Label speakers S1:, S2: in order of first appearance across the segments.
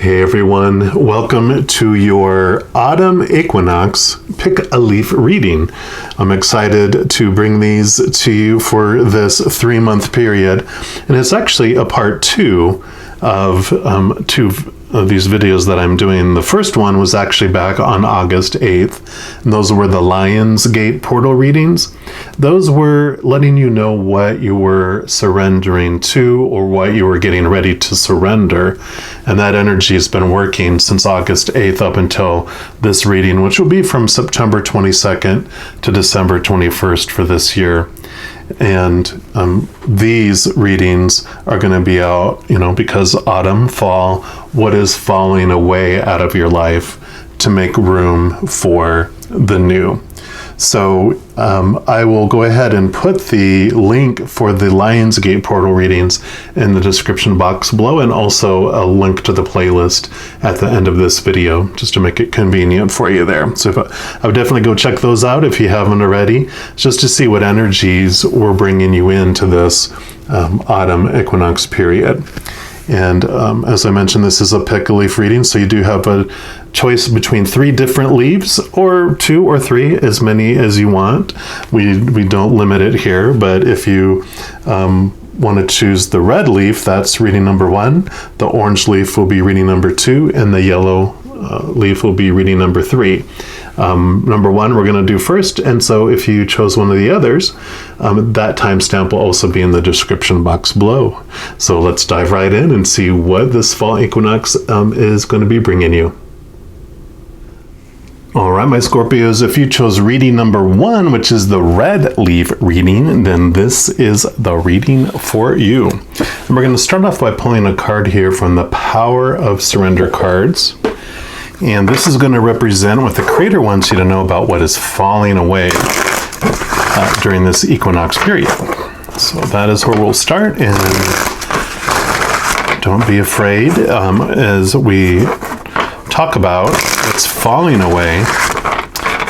S1: Hey everyone, welcome to your Autumn Equinox Pick a Leaf reading. I'm excited to bring these to you for this 3-month period, and it's actually a part 2 of two of these videos that I'm doing. The first one was actually back on August 8th, and those were the Lion's Gate portal readings. Those were letting you know what you were surrendering to or what you were getting ready to surrender, and that energy has been working since August 8th up until this reading, which will be from September 22nd to December 21st for this year. And these readings are going to be out, because autumn, fall, what is falling away out of your life to make room for the new. So I will go ahead and put the link for the Lion's Gate portal readings in the description box below, and also a link to the playlist at the end of this video, just to make it convenient for you there. So I would definitely go check those out if you haven't already, just to see what energies we're bringing you into this autumn equinox period. And as I mentioned, this is a pick a leaf reading, so you do have a choice between 3 different leaves, or 2 or 3, as many as you want. We don't limit it here, but if you want to choose the red leaf, that's reading number 1. The orange leaf will be reading number 2, and the yellow leaf will be reading number 3. Number 1 we're going to do first, and so if you chose one of the others, that timestamp will also be in the description box below. So let's dive right in and see what this fall equinox is going to be bringing you. All right, my Scorpios, if you chose reading number 1, which is the red leaf reading, then this is the reading for you. And we're going to start off by pulling a card here from the Power of Surrender cards. And this is going to represent what the Creator wants you to know about what is falling away during this equinox period. So that is where we'll start, and don't be afraid as we talk about what's falling away.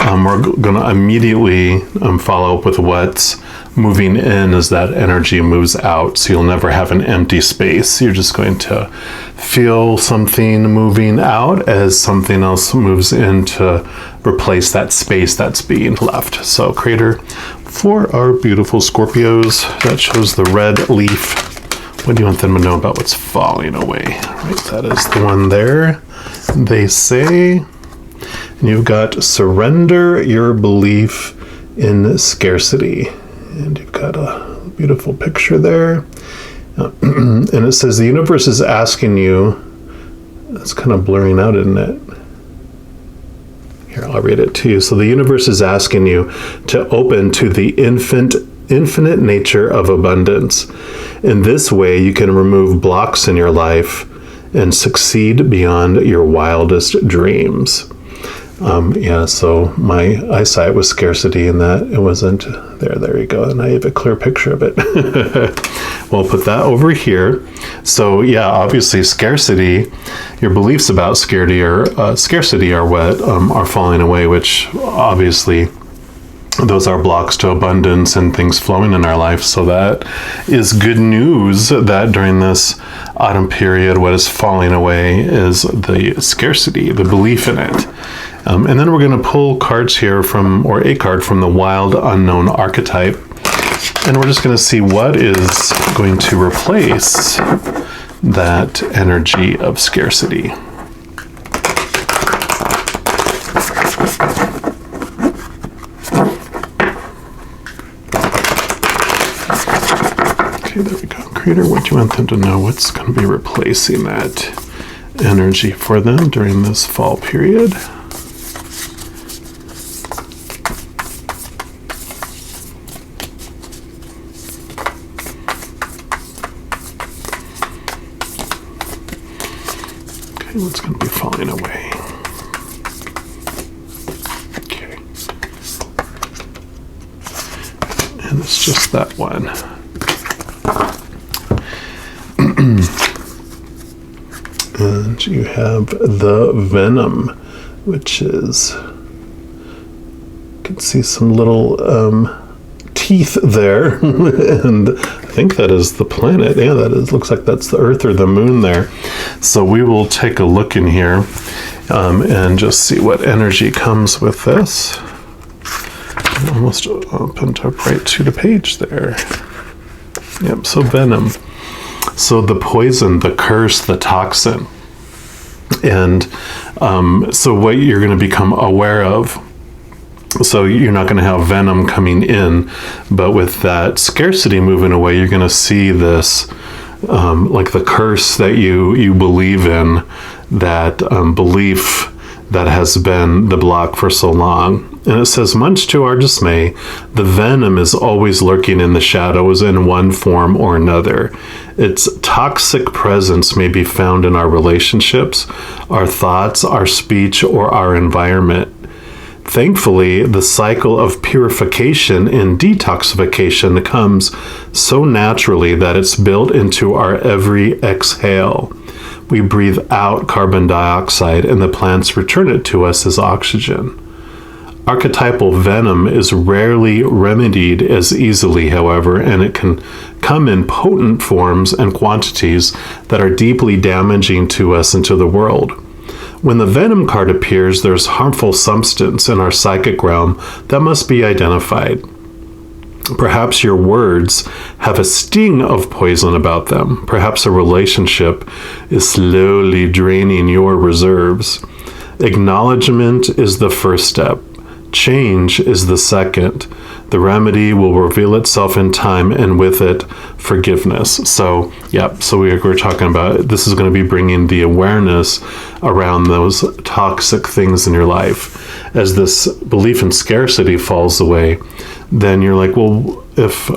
S1: We're going to immediately follow up with what's moving in as that energy moves out, so you'll never have an empty space. You're just going to feel something moving out as something else moves in to replace that space that's being left. So Creator, for our beautiful Scorpios that chose the red leaf, what do you want them to know about what's falling away? Right, that is the one there. They say, and you've got surrender your belief in scarcity. And you've got a beautiful picture there. And it says the universe is asking you, it's kind of blurring out, isn't it? Here, I'll read it to you. So the universe is asking you to open to the infinite nature of abundance. In this way, you can remove blocks in your life and succeed beyond your wildest dreams. So my eyesight was scarcity, and that it wasn't there. There you go. And I have a clear picture of it. We'll put that over here. So yeah, obviously scarcity, your beliefs about scarcity are what are falling away, which obviously those are blocks to abundance and things flowing in our life. So that is good news that during this autumn period, what is falling away is the scarcity, the belief in it. And then we're going to pull cards here a card from the Wild Unknown archetype. And we're just going to see what is going to replace that energy of scarcity. Okay, there we go. Creator, what do you want them to know? What's going to be replacing that energy for them during this fall period? Okay, what's going to be falling away? Okay. And it's just that one. And you have the Venom, which is, you can see some little teeth there. And I think that is the planet. Yeah, that is. Looks like that's the Earth or the moon there. So we will take a look in here and just see what energy comes with this. Almost opened up right to the page there. Yep, so venom. So the poison, the curse, the toxin. And so what you're going to become aware of. So you're not going to have venom coming in, but with that scarcity moving away, you're going to see this, like the curse that you believe in, that belief that has been the block for so long. And it says, much to our dismay, the venom is always lurking in the shadows in one form or another. Its toxic presence may be found in our relationships, our thoughts, our speech, or our environment. Thankfully, the cycle of purification and detoxification comes so naturally that it's built into our every exhale. We breathe out carbon dioxide and the plants return it to us as oxygen. Archetypal venom is rarely remedied as easily, however, and it can come in potent forms and quantities that are deeply damaging to us and to the world. When the venom card appears, there's harmful substance in our psychic realm that must be identified. Perhaps your words have a sting of poison about them. Perhaps a relationship is slowly draining your reserves. Acknowledgement is the first step. Change is the second. The remedy will reveal itself in time, and with it, forgiveness. So, so we're talking about, this is going to be bringing the awareness around those toxic things in your life. As this belief in scarcity falls away, then you're like, well, if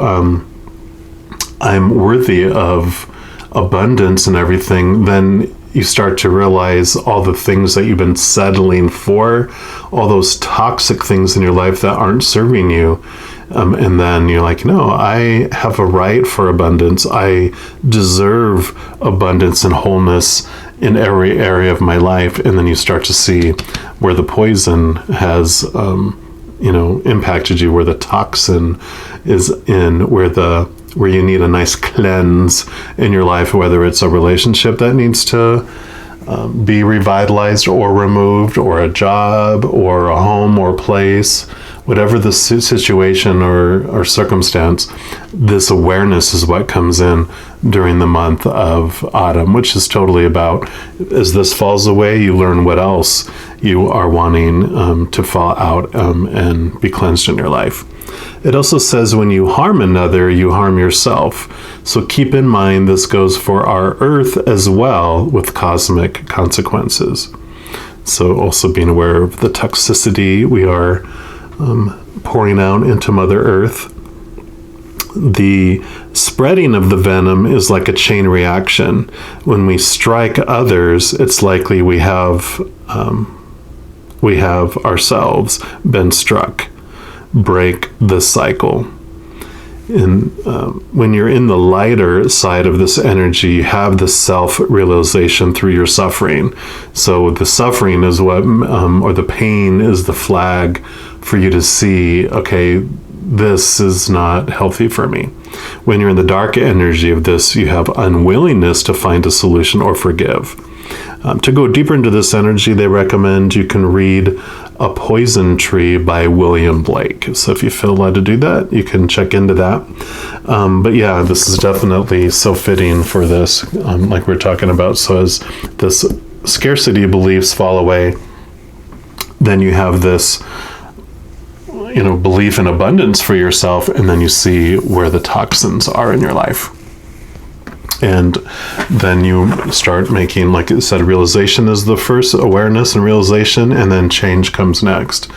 S1: I'm worthy of abundance and everything, then you start to realize all the things that you've been settling for, all those toxic things in your life that aren't serving you. And then you're like, no, I have a right for abundance. I deserve abundance and wholeness in every area of my life. And then you start to see where the poison has, impacted you, where the toxin is in, where you need a nice cleanse in your life, whether it's a relationship that needs to be revitalized or removed, or a job or a home or place, whatever the situation or circumstance. This awareness is what comes in during the month of autumn, which is totally about, as this falls away, you learn what else you are wanting to fall out and be cleansed in your life. It also says when you harm another, you harm yourself. So keep in mind this goes for our earth as well, with cosmic consequences. So also being aware of the toxicity we are pouring out into Mother Earth. The spreading of the venom is like a chain reaction. When we strike others, it's likely we have ourselves been struck. Break the cycle. And when you're in the lighter side of this energy, you have the self-realization through your suffering. So the suffering is what, or the pain is the flag for you to see, okay, this is not healthy for me. When you're in the dark energy of this, you have unwillingness to find a solution or forgive. To go deeper into this energy, they recommend you can read A Poison Tree by William Blake. So if you feel led to do that, you can check into that. But yeah, this is definitely so fitting for this, like we're talking about. So as this scarcity beliefs fall away, then you have this, belief in abundance for yourself, and then you see where the toxins are in your life. And then you start making, like it said, realization is the first, awareness and realization, and then change comes next.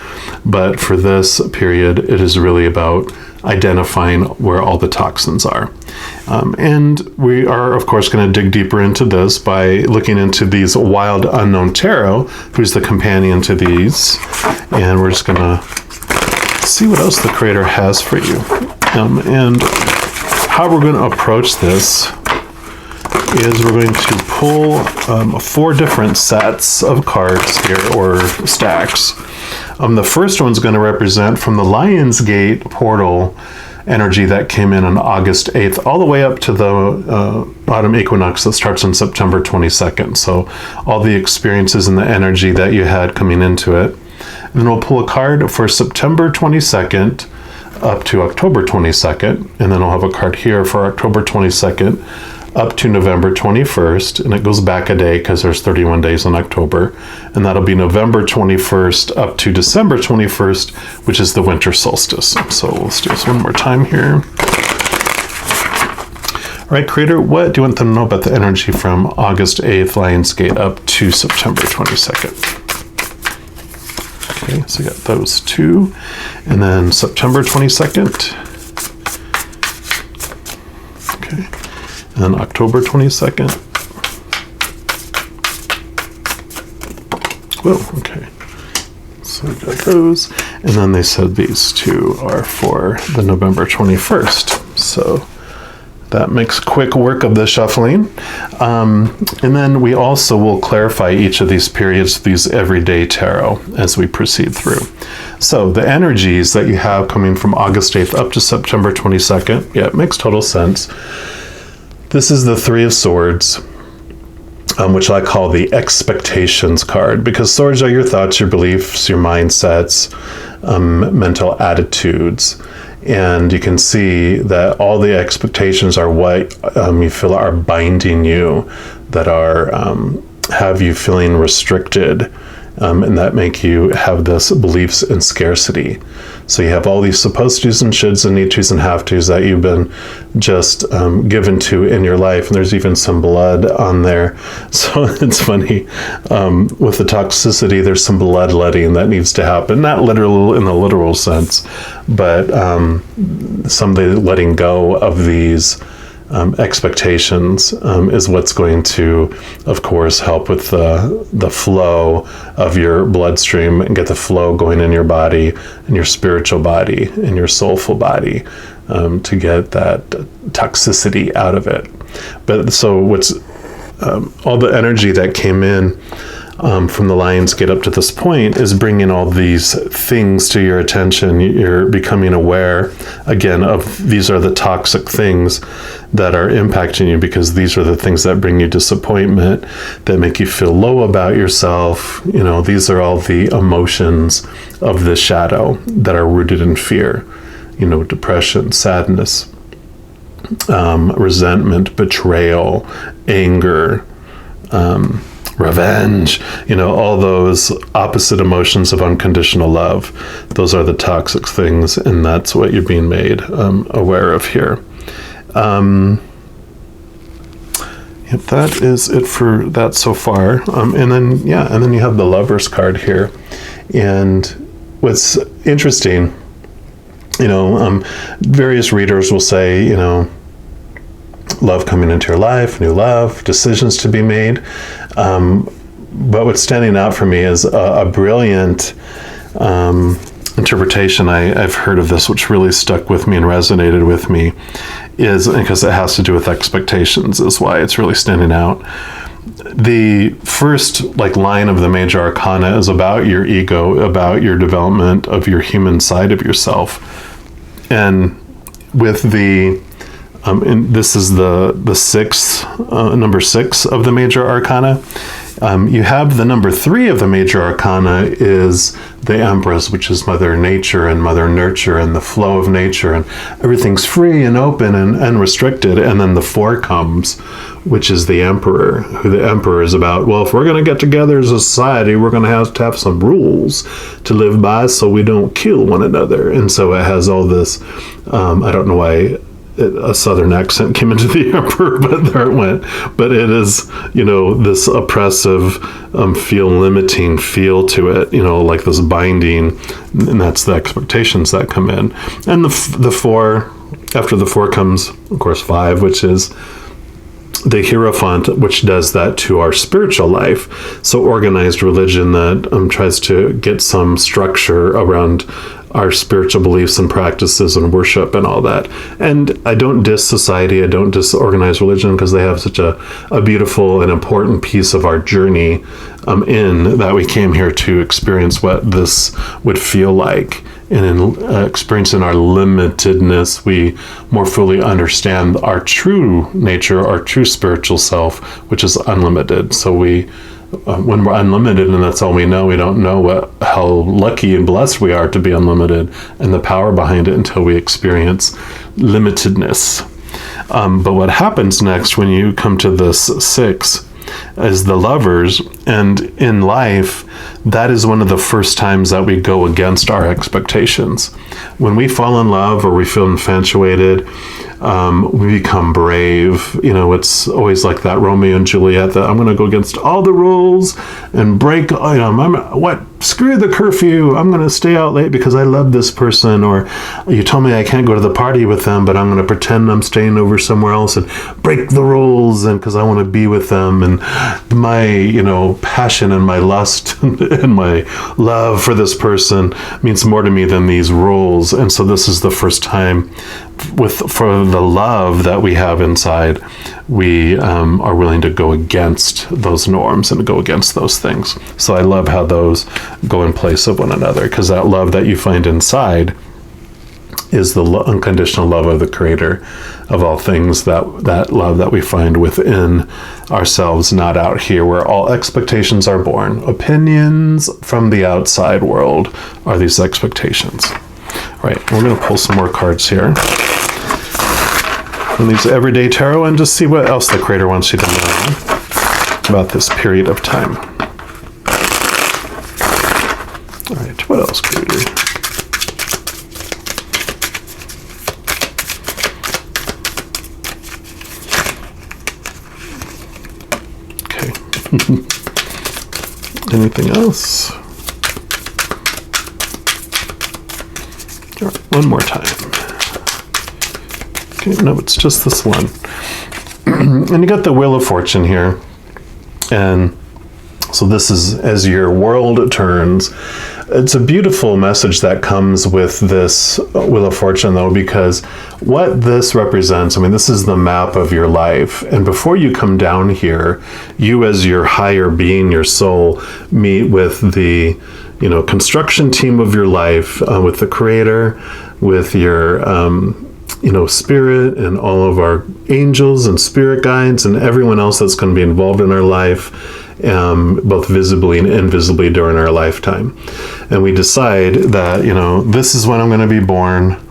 S1: But for this period, it is really about identifying where all the toxins are. And we are, of course, going to dig deeper into this by looking into these Wild Unknown Tarot, who's the companion to these. And we're just going to see what else the Creator has for you. And how we're going to approach this is we're going to pull 4 different sets of cards here, or stacks. The first one's going to represent from the Lion's Gate portal energy that came in on August 8th, all the way up to the autumn equinox that starts on September 22nd. So all the experiences and the energy that you had coming into it. And then we'll pull a card for September 22nd up to October 22nd. And then we'll have a card here for October 22nd up to November 21st, and it goes back a day because there's 31 days in October, and that'll be November 21st up to December 21st, which is the winter solstice. So let's do this one more time here. All right, Creator, what do you want them to know about the energy from August 8th, Lionsgate, up to September 22nd? Okay, so we got those two, and then September 22nd. Okay. And then October 22nd. Whoa, okay. So we got those. And then they said these two are for the November 21st. So that makes quick work of the shuffling. And then we also will clarify each of these periods, these everyday tarot, as we proceed through. So the energies that you have coming from August 8th up to September 22nd, yeah, it makes total sense. This is the Three of Swords, which I call the expectations card, because swords are your thoughts, your beliefs, your mindsets, mental attitudes. And you can see that all the expectations are what you feel are binding you, that are have you feeling restricted, and that make you have this beliefs in scarcity. So you have all these supposed to's and shoulds and need to's and have to's that you've been just given to in your life. And there's even some blood on there. So it's funny, with the toxicity, there's some bloodletting that needs to happen. Not literal in the literal sense, but somebody letting go of these expectations is what's going to, of course, help with the flow of your bloodstream and get the flow going in your body, in your spiritual body, in your soulful body, to get that toxicity out of it. But so what's all the energy that came in from the Lionsgate up to this point is bringing all these things to your attention. You're becoming aware again of these are the toxic things that are impacting you, because these are the things that bring you disappointment, that make you feel low about yourself. You know, these are all the emotions of the shadow that are rooted in fear. You know, depression, sadness, resentment, betrayal, anger, revenge, you know, all those opposite emotions of unconditional love. Those are the toxic things, and that's what you're being made aware of here. Yep, that is it for that so far. And then you have the Lovers card here. And what's interesting, you know, various readers will say, you know, love coming into your life, new love, decisions to be made. But what's standing out for me is a brilliant interpretation. I've heard of this, which really stuck with me and resonated with me, is because it has to do with expectations, is why it's really standing out. The first line of the major arcana is about your ego, about your development of your human side of yourself. And with the and this is the sixth, number 6 of the major arcana. You have the number 3 of the major arcana is the Empress, which is Mother Nature and Mother Nurture and the flow of nature, and everything's free and open and unrestricted. And then the 4 comes, which is the Emperor, who the Emperor is about, well, if we're going to get together as a society, we're going to have some rules to live by so we don't kill one another. And so it has all this, I don't know why a southern accent came into the Emperor, but there it went. But it is, you know, this oppressive, limiting feel to it, you know, like this binding, and that's the expectations that come in. And the 4, after the 4 comes, of course, 5, which is the Hierophant, which does that to our spiritual life. So organized religion that tries to get some structure around our spiritual beliefs and practices and worship and all that. And I don't diss society, I don't diss organized religion, because they have such a beautiful and important piece of our journey in that we came here to experience what this would feel like and in experiencing our limitedness, we more fully understand our true nature, our true spiritual self, which is unlimited. So when we're unlimited and that's all we know, we don't know how lucky and blessed we are to be unlimited and the power behind it until we experience limitedness. But what happens next when you come to this 6 is the Lovers, and in life, that is one of the first times that we go against our expectations. When we fall in love or we feel infatuated, we become brave. It's always like that Romeo and Juliet, that I'm going to go against all the rules and break, screw the curfew. I'm going to stay out late because I love this person. Or you told me I can't go to the party with them, but I'm going to pretend I'm staying over somewhere else and break the rules, and because I want to be with them. And my, passion and my lust and my love for this person means more to me than these rules. And so this is the first time for the love that we have inside, we are willing to go against those norms and go against those things. So I love how those go in place of one another, because that love that you find inside is the unconditional love of the Creator of all things, that love that we find within ourselves, not out here, where all expectations are born. Opinions from the outside world are these expectations. All right, we're going to pull some more cards here from these Everyday Tarot and just see what else the Creator wants you to know about this period of time. All right, what else, Creator? Anything else? All right, one more time. Okay, no, it's just this one. And you got the Wheel of Fortune here. And so this is as your world turns. It's a beautiful message that comes with this Wheel of Fortune, though, because what this represents, this is the map of your life. And before you come down here, you as your higher being, your soul, meet with the, construction team of your life, with the Creator, with your, spirit, and all of our angels and spirit guides and everyone else that's going to be involved in our life, both visibly and invisibly during our lifetime. And we decide that, this is when I'm going to be born.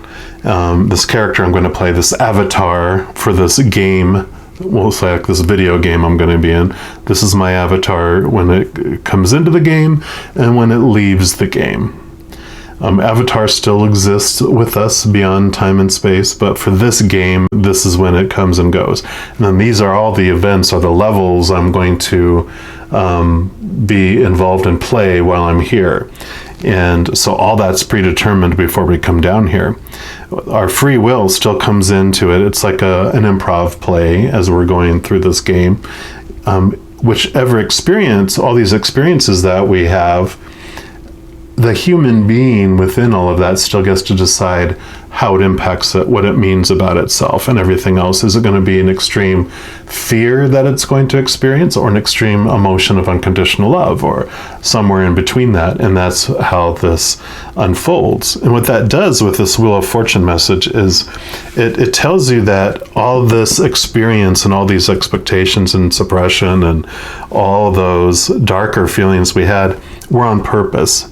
S1: This character I'm going to play, this avatar for this game, we'll say like this video game I'm going to be in. This is my avatar when it comes into the game and when it leaves the game. Avatar still exists with us beyond time and space, but for this game, this is when it comes and goes. And then these are all the events or the levels I'm going to be involved in play while I'm here. And so all that's predetermined before we come down here. Our free will still comes into it. It's like an improv play as we're going through this game. Whichever experience, all these experiences that we have, the human being within all of that still gets to decide how it impacts it, what it means about itself and everything else. Is it going to be an extreme fear that it's going to experience, or an extreme emotion of unconditional love, or somewhere in between that? And that's how this unfolds. And what that does with this Wheel of Fortune message is it tells you that all this experience and all these expectations and suppression and all those darker feelings we had were on purpose.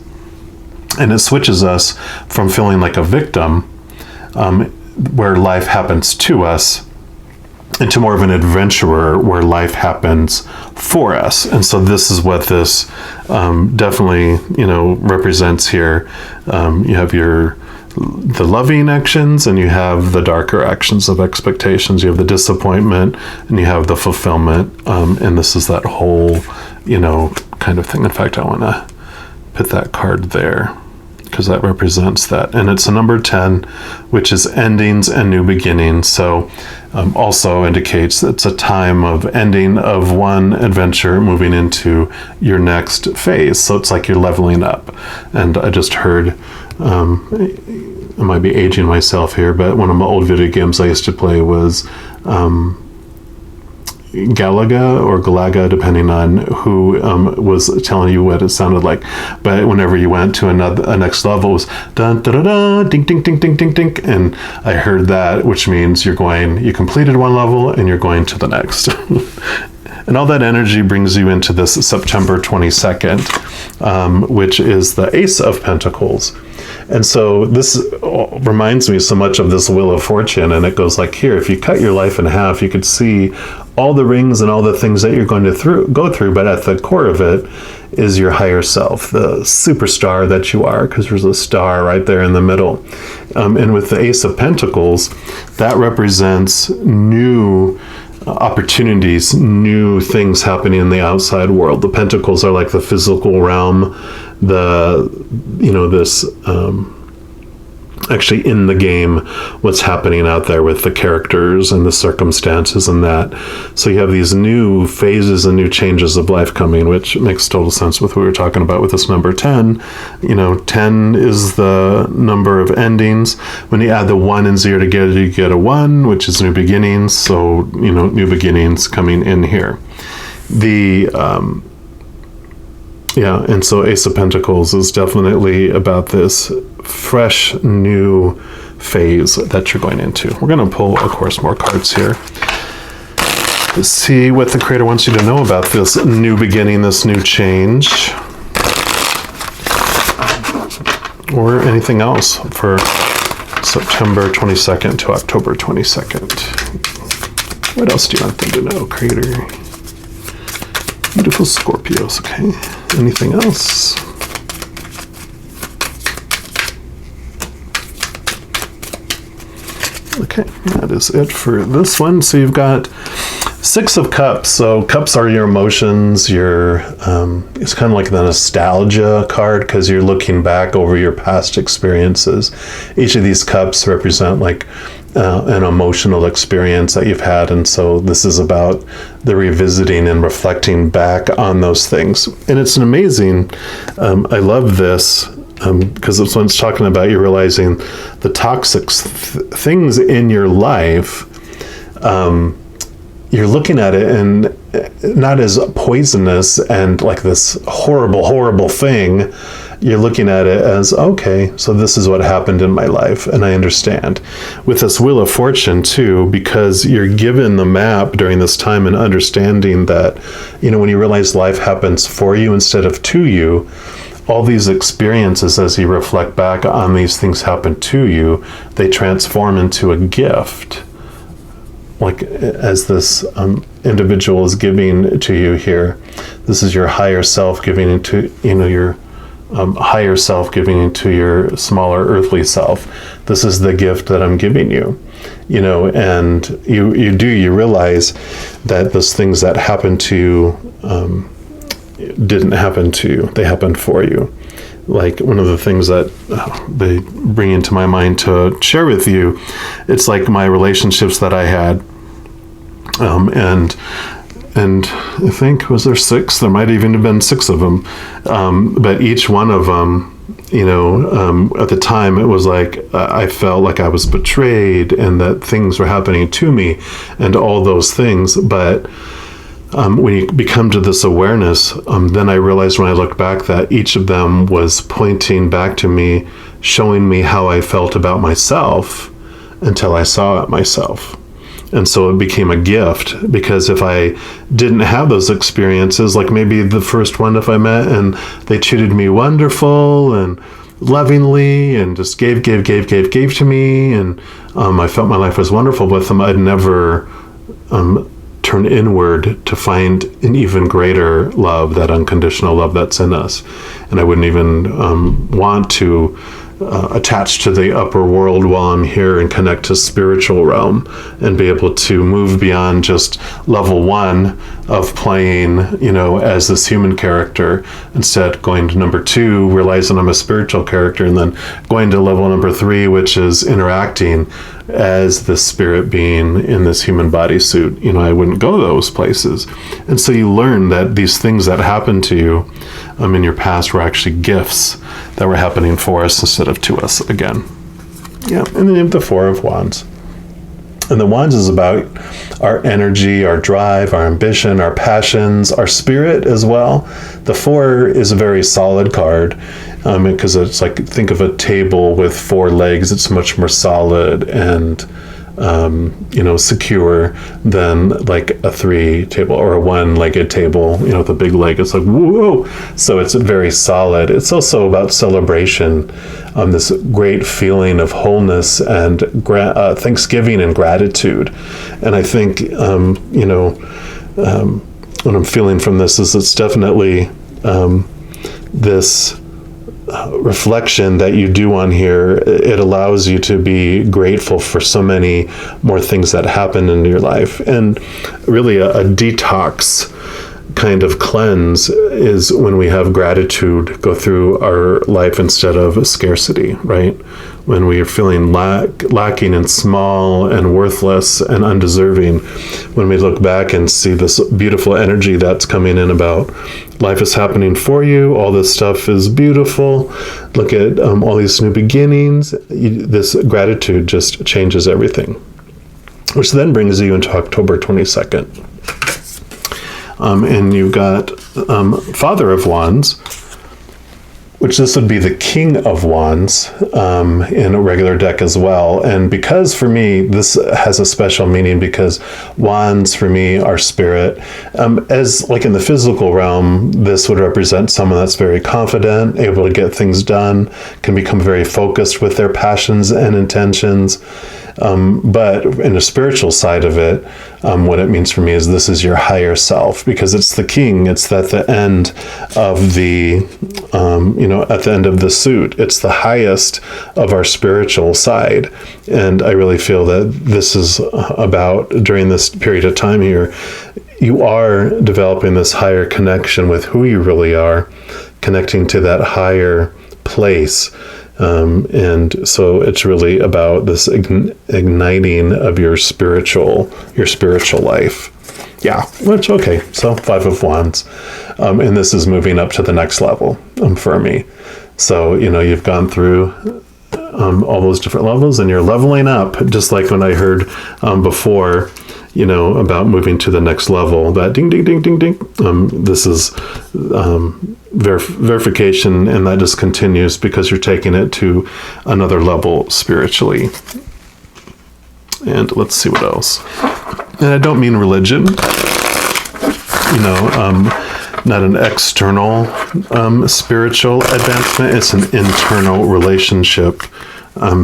S1: And it switches us from feeling like a victim, where life happens to us, into more of an adventurer where life happens for us. And so this is what this definitely, represents here. You have the loving actions, and you have the darker actions of expectations. You have the disappointment, and you have the fulfillment. And this is that whole, kind of thing. In fact, I want to put that card there, because that represents that. And it's a number 10, which is endings and new beginnings. So also indicates it's a time of ending of one adventure, moving into your next phase. So it's like you're leveling up. And I just heard, I might be aging myself here, but one of my old video games I used to play was Galaga or Galaga, depending on who was telling you what it sounded like. But whenever you went to a next level, it was dun da da da, ding ding ding ding ding ding, and I heard that, which means you completed one level and you're going to the next. And all that energy brings you into this September 22nd, which is the Ace of Pentacles. And so this reminds me so much of this Wheel of Fortune, and it goes like here: if you cut your life in half, you could see all the rings and all the things that you're going to go through, but at the core of it is your higher self, the superstar that you are, because there's a star right there in the middle. And with the Ace of Pentacles, that represents new opportunities, new things happening in the outside world. The pentacles are like the physical realm, this actually in the game, what's happening out there with the characters and the circumstances and that. So you have these new phases and new changes of life coming, which makes total sense with what we were talking about with this number 10. 10 is the number of endings. When you add the 1 and 0 together, you get a 1, which is new beginnings. So, new beginnings coming in here. And so Ace of Pentacles is definitely about this fresh new phase that you're going into. We're going to pull, of course, more cards here. Let's see what the Creator wants you to know about this new beginning, this new change, or anything else for September 22nd to October 22nd. What else do you want them to know, Creator? Beautiful Scorpios, okay. Anything else? Okay, that is it for this one. So you've got 6 of Cups. So Cups are your emotions, it's kind of like the nostalgia card, because you're looking back over your past experiences. Each of these cups represent like an emotional experience that you've had, and so this is about the revisiting and reflecting back on those things. And it's an amazing, I love this, because it's when it's talking about you realizing the toxic things in your life. You're looking at it and not as poisonous and like this horrible, horrible thing. You're looking at it as, okay, so this is what happened in my life, and I understand. With this Wheel of Fortune too, because you're given the map during this time and understanding that, when you realize life happens for you instead of to you, all these experiences, as you reflect back on these things happen to you, they transform into a gift. Like as this individual is giving to you here, this is your higher self giving into, your higher self giving into your smaller earthly self. This is the gift that I'm giving you, and you realize that those things that happened to you didn't happen to you, they happened for you. Like one of the things that they bring into my mind to share with you, it's like my relationships that I had, and I think, was there 6? There might even have been 6 of them, but each one of them, at the time it was like I felt like I was betrayed and that things were happening to me and all those things. But when you become to this awareness, then I realized when I looked back that each of them was pointing back to me, showing me how I felt about myself until I saw it myself. And so it became a gift, because if I didn't have those experiences, like maybe the first one if I met and they treated me wonderful and lovingly and just gave to me, and I felt my life was wonderful with them, I'd never turn inward to find an even greater love, that unconditional love that's in us. And I wouldn't even want to attach to the upper world while I'm here and connect to spiritual realm and be able to move beyond just level 1 of playing, as this human character, instead going to number 2, realizing I'm a spiritual character, and then going to level number 3, which is interacting as the spirit being in this human bodysuit. I wouldn't go those places. And so you learn that these things that happened to you in your past were actually gifts that were happening for us instead of to us again. Yeah, and then you have the 4 of Wands. And the wands is about our energy, our drive, our ambition, our passions, our spirit as well. The 4 is a very solid card because it's like, think of a table with 4 legs. It's much more solid and secure than like a 3 table or a 1-legged table, with a big leg. It's like, whoa. So it's very solid. It's also about celebration, this great feeling of wholeness and thanksgiving and gratitude. And I think, what I'm feeling from this is it's definitely this reflection that you do on here. It allows you to be grateful for so many more things that happen in your life. And really a detox kind of cleanse is when we have gratitude go through our life instead of scarcity, right? When we are feeling lacking and small and worthless and undeserving, when we look back and see this beautiful energy that's coming in about life is happening for you, all this stuff is beautiful, look at all these new beginnings, this gratitude just changes everything. Which then brings you into October 22nd. And you've got Father of Wands, which this would be the King of Wands in a regular deck as well. And because for me, this has a special meaning because wands for me are spirit. As like in the physical realm, this would represent someone that's very confident, able to get things done, can become very focused with their passions and intentions. But in the spiritual side of it, what it means for me is this is your higher self, because it's the king. It's at the end of the, at the end of the suit. It's the highest of our spiritual side. And I really feel that this is about, during this period of time here, you are developing this higher connection with who you really are, connecting to that higher place. And so it's really about this igniting of your spiritual life. Yeah, which, okay, so 5 of Wands. And this is moving up to the next level for me. So, you've gone through all those different levels and you're leveling up, just like when I heard before, about moving to the next level, that ding, ding, ding, ding, ding. This is verification, and that just continues because you're taking it to another level spiritually. And let's see what else. And I don't mean religion, not an external spiritual advancement. It's an internal relationship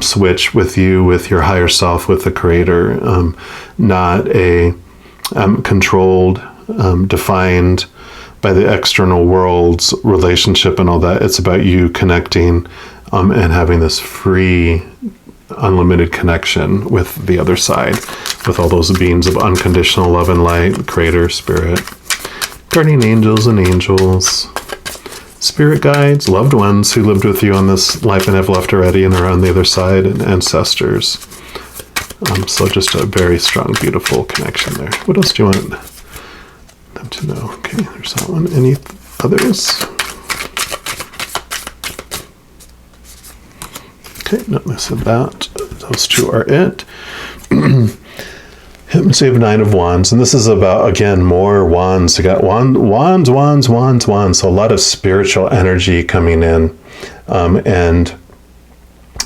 S1: switch with you, with your higher self, with the Creator, not a controlled, defined by the external world's relationship and all that. It's about you connecting and having this free, unlimited connection with the other side, with all those beings of unconditional love and light, Creator, Spirit, guardian angels and angels, spirit guides, loved ones who lived with you on this life and have left already and are on the other side, and ancestors. So just a very strong, beautiful connection there. What else do you want them to know? Okay, there's that one. Any others? Okay, no, I said that. Those 2 are it. So you have 9 of Wands, and this is about, again, more wands. You got wands. So a lot of spiritual energy coming in, and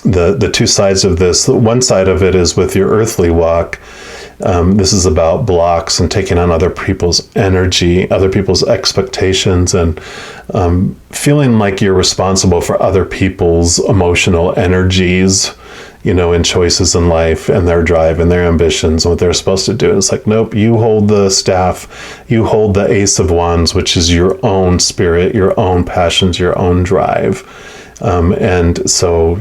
S1: the 2 sides of this. One side of it is with your earthly walk. This is about blocks and taking on other people's energy, other people's expectations, and feeling like you're responsible for other people's emotional energies, in choices in life and their drive and their ambitions and what they're supposed to do. It's like, nope, you hold the staff, you hold the Ace of Wands, which is your own spirit, your own passions, your own drive. And so,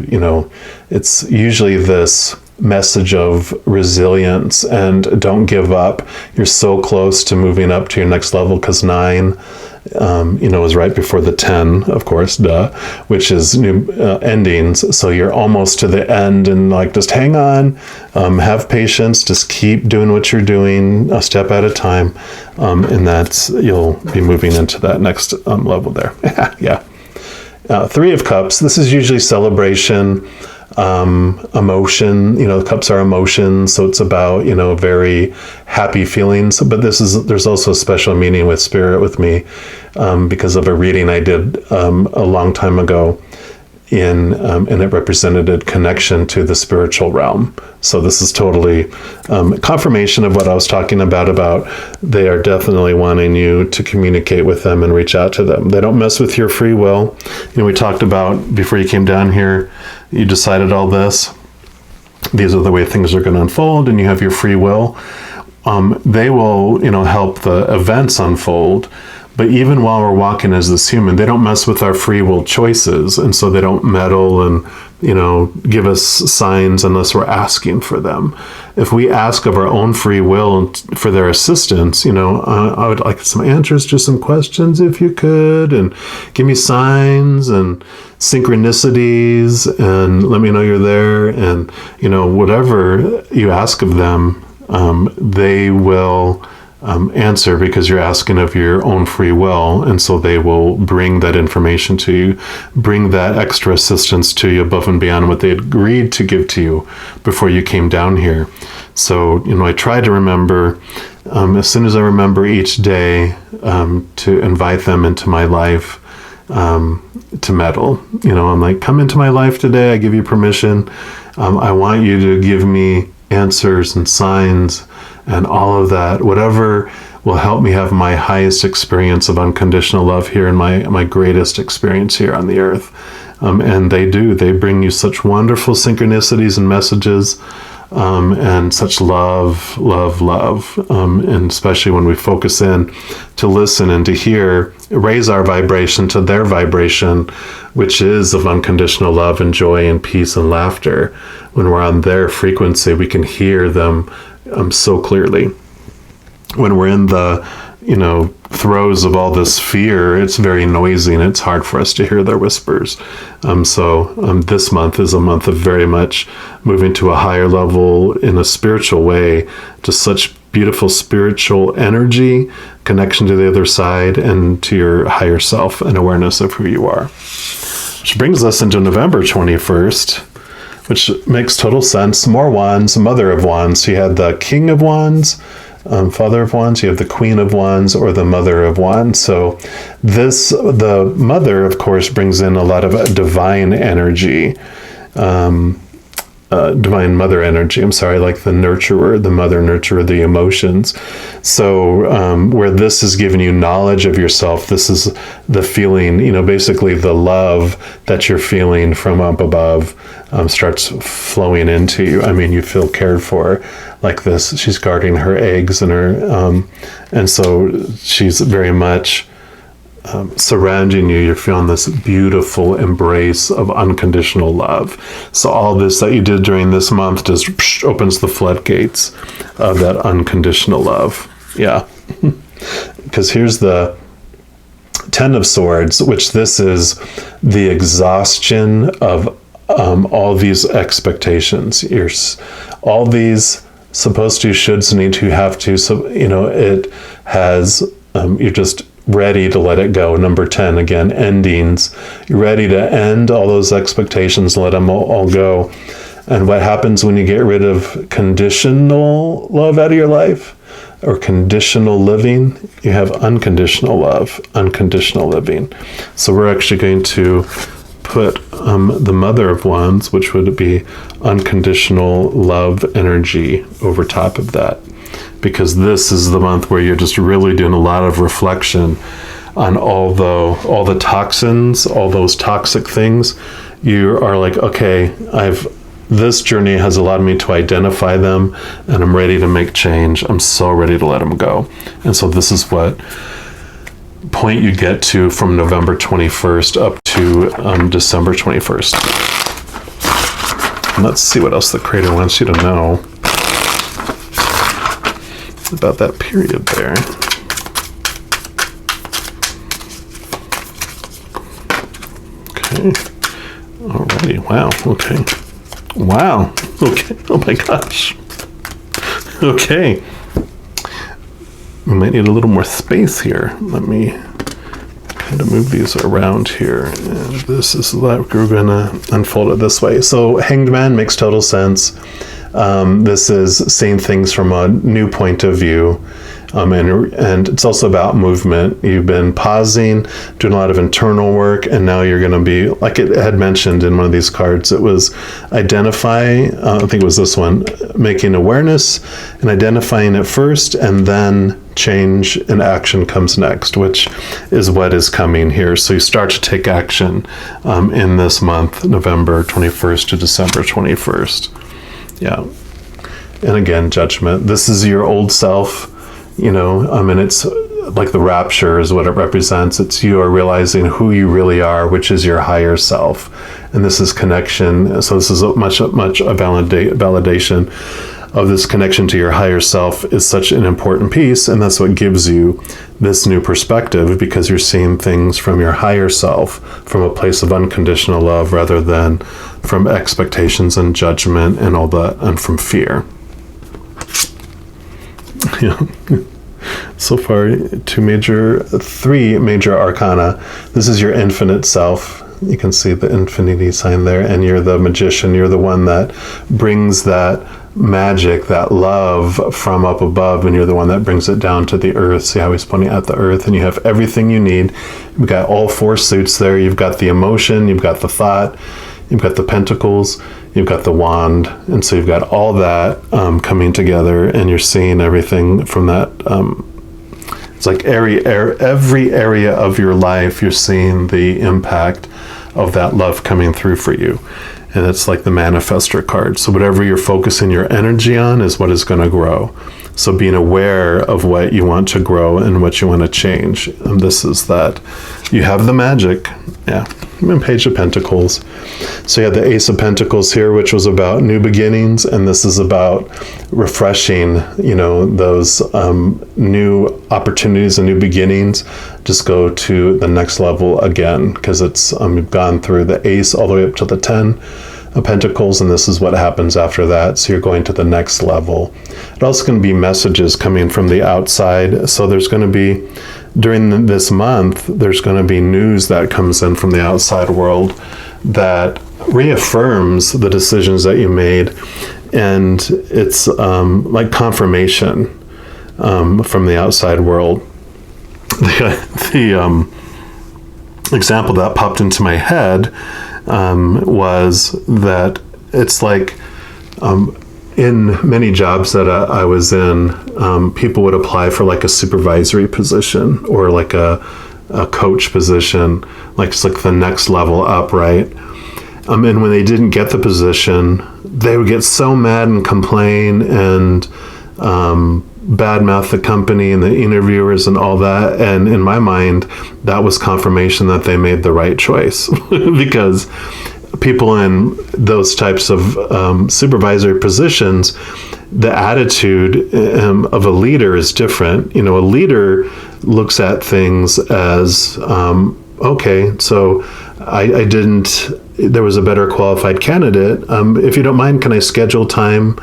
S1: it's usually this message of resilience and don't give up. You're so close to moving up to your next level because 9, is right before the 10, of course, which is new endings. So you're almost to the end, and just hang on, have patience, just keep doing what you're doing, a step at a time. And that's, you'll be moving into that next level there. Yeah. 3 of Cups, this is usually celebration, emotion. The cups are emotions, so it's about, very happy feelings. But there's also a special meaning with spirit with me, because of a reading I did a long time ago, and it represented a connection to the spiritual realm. So this is totally confirmation of what I was talking about they are definitely wanting you to communicate with them and reach out to them. They don't mess with your free will. We talked about before you came down here, you decided all this. These are the way things are going to unfold, and you have your free will. They will, help the events unfold. But even while we're walking as this human, they don't mess with our free will choices. And so they don't meddle and, give us signs unless we're asking for them. If we ask of our own free will for their assistance, I would like some answers to some questions if you could, and give me signs and synchronicities and let me know you're there. And, whatever you ask of them, they will answer, because you're asking of your own free will. And so they will bring that information to you, bring that extra assistance to you above and beyond what they agreed to give to you before you came down here. So, I try to remember, as soon as I remember each day, to invite them into my life, to meddle. I'm like, come into my life today. I give you permission. I want you to give me answers and signs and all of that, whatever will help me have my highest experience of unconditional love here, and my greatest experience here on the earth. And they bring you such wonderful synchronicities and messages, and such love, and especially when we focus in to listen and to hear, raise our vibration to their vibration, which is of unconditional love and joy and peace and laughter. When we're on their frequency, we can hear them so clearly. When we're in the throes of all this fear, it's very noisy and it's hard for us to hear their whispers. So this month is a month of very much moving to a higher level in a spiritual way, to such beautiful spiritual energy, connection to the other side, and to your higher self and awareness of who you are. Which brings us into November 21st, which makes total sense. More wands, mother of wands. So you had the king of wands, father of wands, you have the queen of wands, or the mother of wands. So the mother, of course, brings in a lot of divine energy, divine mother energy, like the nurturer, the mother nurturer, the emotions. So where this is giving you knowledge of yourself, this is the feeling, basically the love that you're feeling from up above starts flowing into you. You feel cared for like this. She's guarding her eggs and her, and so she's very much surrounding you. You're feeling this beautiful embrace of unconditional love. So all this that you did during this month just opens the floodgates of that unconditional love. Yeah. Because here's the 10 of Swords, which this is the exhaustion of all these expectations. All these supposed to, shoulds, need to, have to. So, it has, you're just ready to let it go. Number 10, again, endings. You're ready to end all those expectations, let them all go. And what happens when you get rid of conditional love out of your life, or conditional living? You have unconditional love, unconditional living. So we're actually going to put the mother of wands, which would be unconditional love energy, over top of that. Because this is the month where you're just really doing a lot of reflection on all the toxins, all those toxic things. You are like, okay, this journey has allowed me to identify them, and I'm ready to make change. I'm so ready to let them go. And so this is what point you get to from November 21st up to December 21st. And let's see what else the creator wants you to know about that period there. Okay. Alrighty. Wow. Okay. Wow. Okay. Oh my gosh. Okay. We might need a little more space here. Let me trying to move these around here. And this is like we're going to unfold it this way. So Hanged Man makes total sense. This is seeing things from a new point of view. And it's also about movement. You've been pausing, doing a lot of internal work, and now you're going to be, like it had mentioned in one of these cards, it was identify, I think it was this one, making awareness and identifying it first, and then change and action comes next, which is what is coming here. So you start to take action in this month, November 21st to December 21st. Yeah. And again, judgment. This is your old self. And it's like the rapture is what it represents. It's you are realizing who you really are, which is your higher self. And this is connection. So this is much a validation of this connection to your higher self is such an important piece. And that's what gives you this new perspective, because you're seeing things from your higher self, from a place of unconditional love, rather than from expectations and judgment and all that, and from fear. Yeah. So far, three major arcana. This is your infinite self. You can see the infinity sign there, and you're the magician. You're the one that brings that magic, that love from up above, and you're the one that brings it down to the earth. See how he's pointing at the earth, and you have everything you need. You've got all four suits there. You've got the emotion, you've got the thought, you've got the pentacles, you've got the wand, and so you've got all that coming together, and you're seeing everything from that. It's like every area of your life, you're seeing the impact of that love coming through for you. And it's like the manifestor card. So whatever you're focusing your energy on is what is going to grow. So being aware of what you want to grow and what you want to change. And this is that. You have the magic. Yeah. And Page of Pentacles. So you had the Ace of Pentacles here, which was about new beginnings. And this is about refreshing, those new opportunities and new beginnings. Just go to the next level again, because it's you've gone through the Ace all the way up to the 10 of Pentacles, and this is what happens after that. So you're going to the next level. It also going to be messages coming from the outside. So there's going to be, during this month, there's going to be news that comes in from the outside world that reaffirms the decisions that you made. And it's like confirmation from the outside world. The example that popped into my head was that it's like in many jobs that I was in, people would apply for like a supervisory position or like a coach position, like it's like the next level up, right? And when they didn't get the position, they would get so mad and complain and badmouth the company and the interviewers and all that. And in my mind, that was confirmation that they made the right choice because people in those types of supervisory positions, the attitude of a leader is different. A leader looks at things as, okay, so I didn't, there was a better qualified candidate. If you don't mind, can I schedule time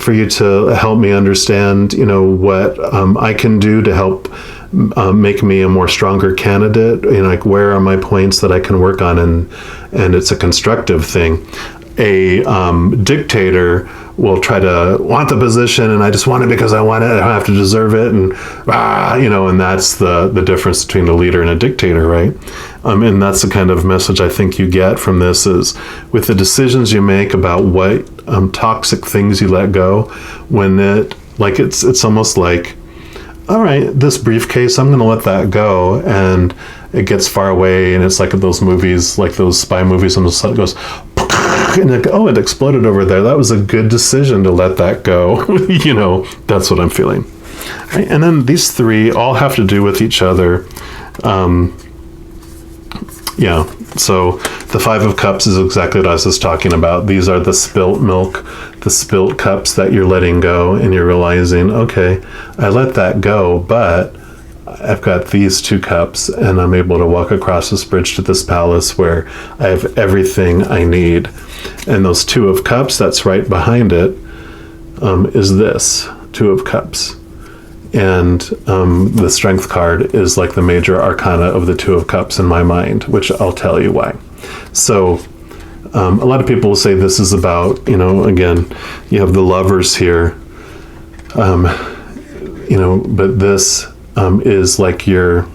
S1: for you to help me understand, what I can do to help make me a more stronger candidate? Like where are my points that I can work on? And it's a constructive thing. A dictator will try to want the position, and I just want it because I want it. I don't have to deserve it, and and that's the difference between a leader and a dictator, right? And that's the kind of message I think you get from this is with the decisions you make about what toxic things you let go. When it's almost like, all right, this briefcase, I'm going to let that go, and it gets far away, and it's like those movies, like those spy movies, and the sun goes, and it exploded over there. That was a good decision to let that go. That's what I'm feeling. Right? And then these three all have to do with each other. So the Five of Cups is exactly what I was just talking about. These are the spilt milk, the spilt cups that you're letting go, and you're realizing, okay, I let that go, but I've got these two cups, and I'm able to walk across this bridge to this palace where I have everything I need. And those Two of Cups, that's right behind it, is this Two of Cups. And the Strength card is like the major arcana of the Two of Cups in my mind, which I'll tell you why. So a lot of people will say this is about, again, you have the Lovers here, but this is like your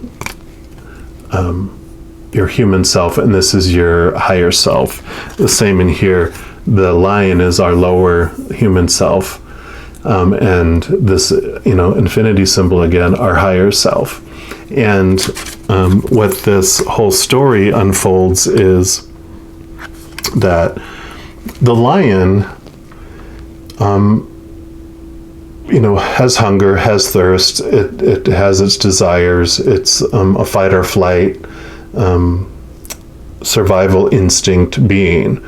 S1: human self, and this is your higher self. The same in here. The Lion is our lower human self. And this, infinity symbol again, our higher self. And what this whole story unfolds is that the lion, has hunger, has thirst, it has its desires, it's a fight or flight, survival instinct being.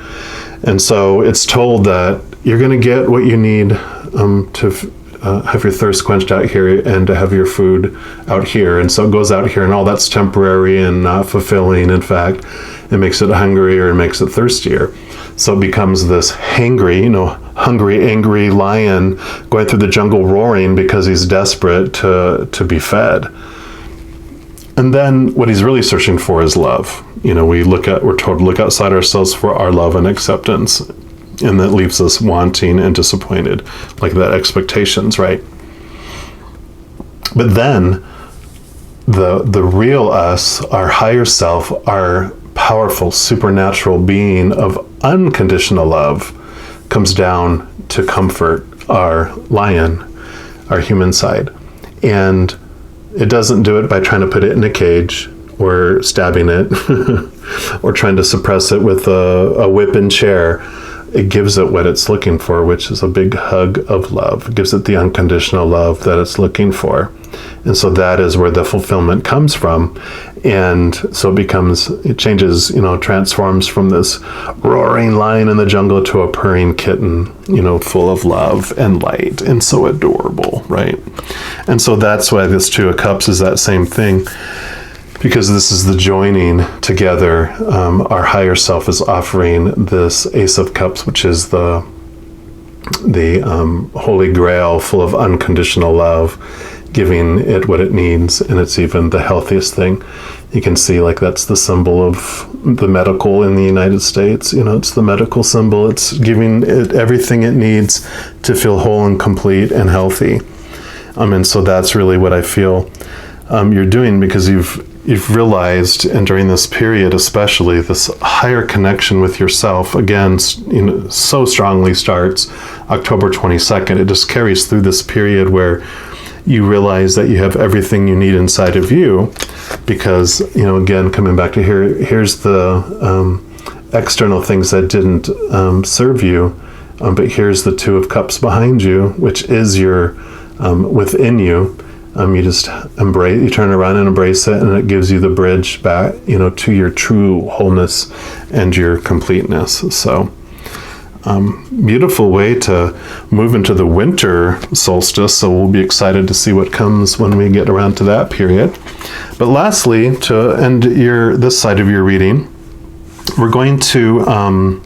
S1: And so it's told that you're going to get what you need to have your thirst quenched out here and to have your food out here. And so it goes out here, and all that's temporary and not fulfilling. In fact, it makes it hungrier and makes it thirstier. So it becomes this hangry, hungry, angry lion going through the jungle roaring because he's desperate to be fed. And then what he's really searching for is love. We're told to look outside ourselves for our love and acceptance. And that leaves us wanting and disappointed, like that expectations, right? But then the real us, our higher self, our powerful supernatural being of unconditional love comes down to comfort our lion, our human side. And it doesn't do it by trying to put it in a cage or stabbing it or trying to suppress it with a whip and chair. It gives it what it's looking for, which is a big hug of love. It gives it the unconditional love that it's looking for. And so that is where the fulfillment comes from. And so it changes, transforms from this roaring lion in the jungle to a purring kitten, full of love and light and so adorable, right? And so that's why this Two of Cups is that same thing. Because this is the joining together. Our higher self is offering this Ace of Cups, which is the Holy Grail, full of unconditional love, giving it what it needs, and it's even the healthiest thing. You can see, that's the symbol of the medical in the United States. It's the medical symbol. It's giving it everything it needs to feel whole and complete and healthy. And so that's really what I feel you're doing, because you've realized, and during this period especially, this higher connection with yourself, again, so strongly starts October 22nd. It just carries through this period where you realize that you have everything you need inside of you, because, again, coming back to here's the external things that didn't serve you, but here's the Two of Cups behind you, which is your within you. You just you turn around and embrace it, and it gives you the bridge back, to your true wholeness and your completeness. So, beautiful way to move into the winter solstice. So we'll be excited to see what comes when we get around to that period. But lastly, to end this side of your reading, we're going to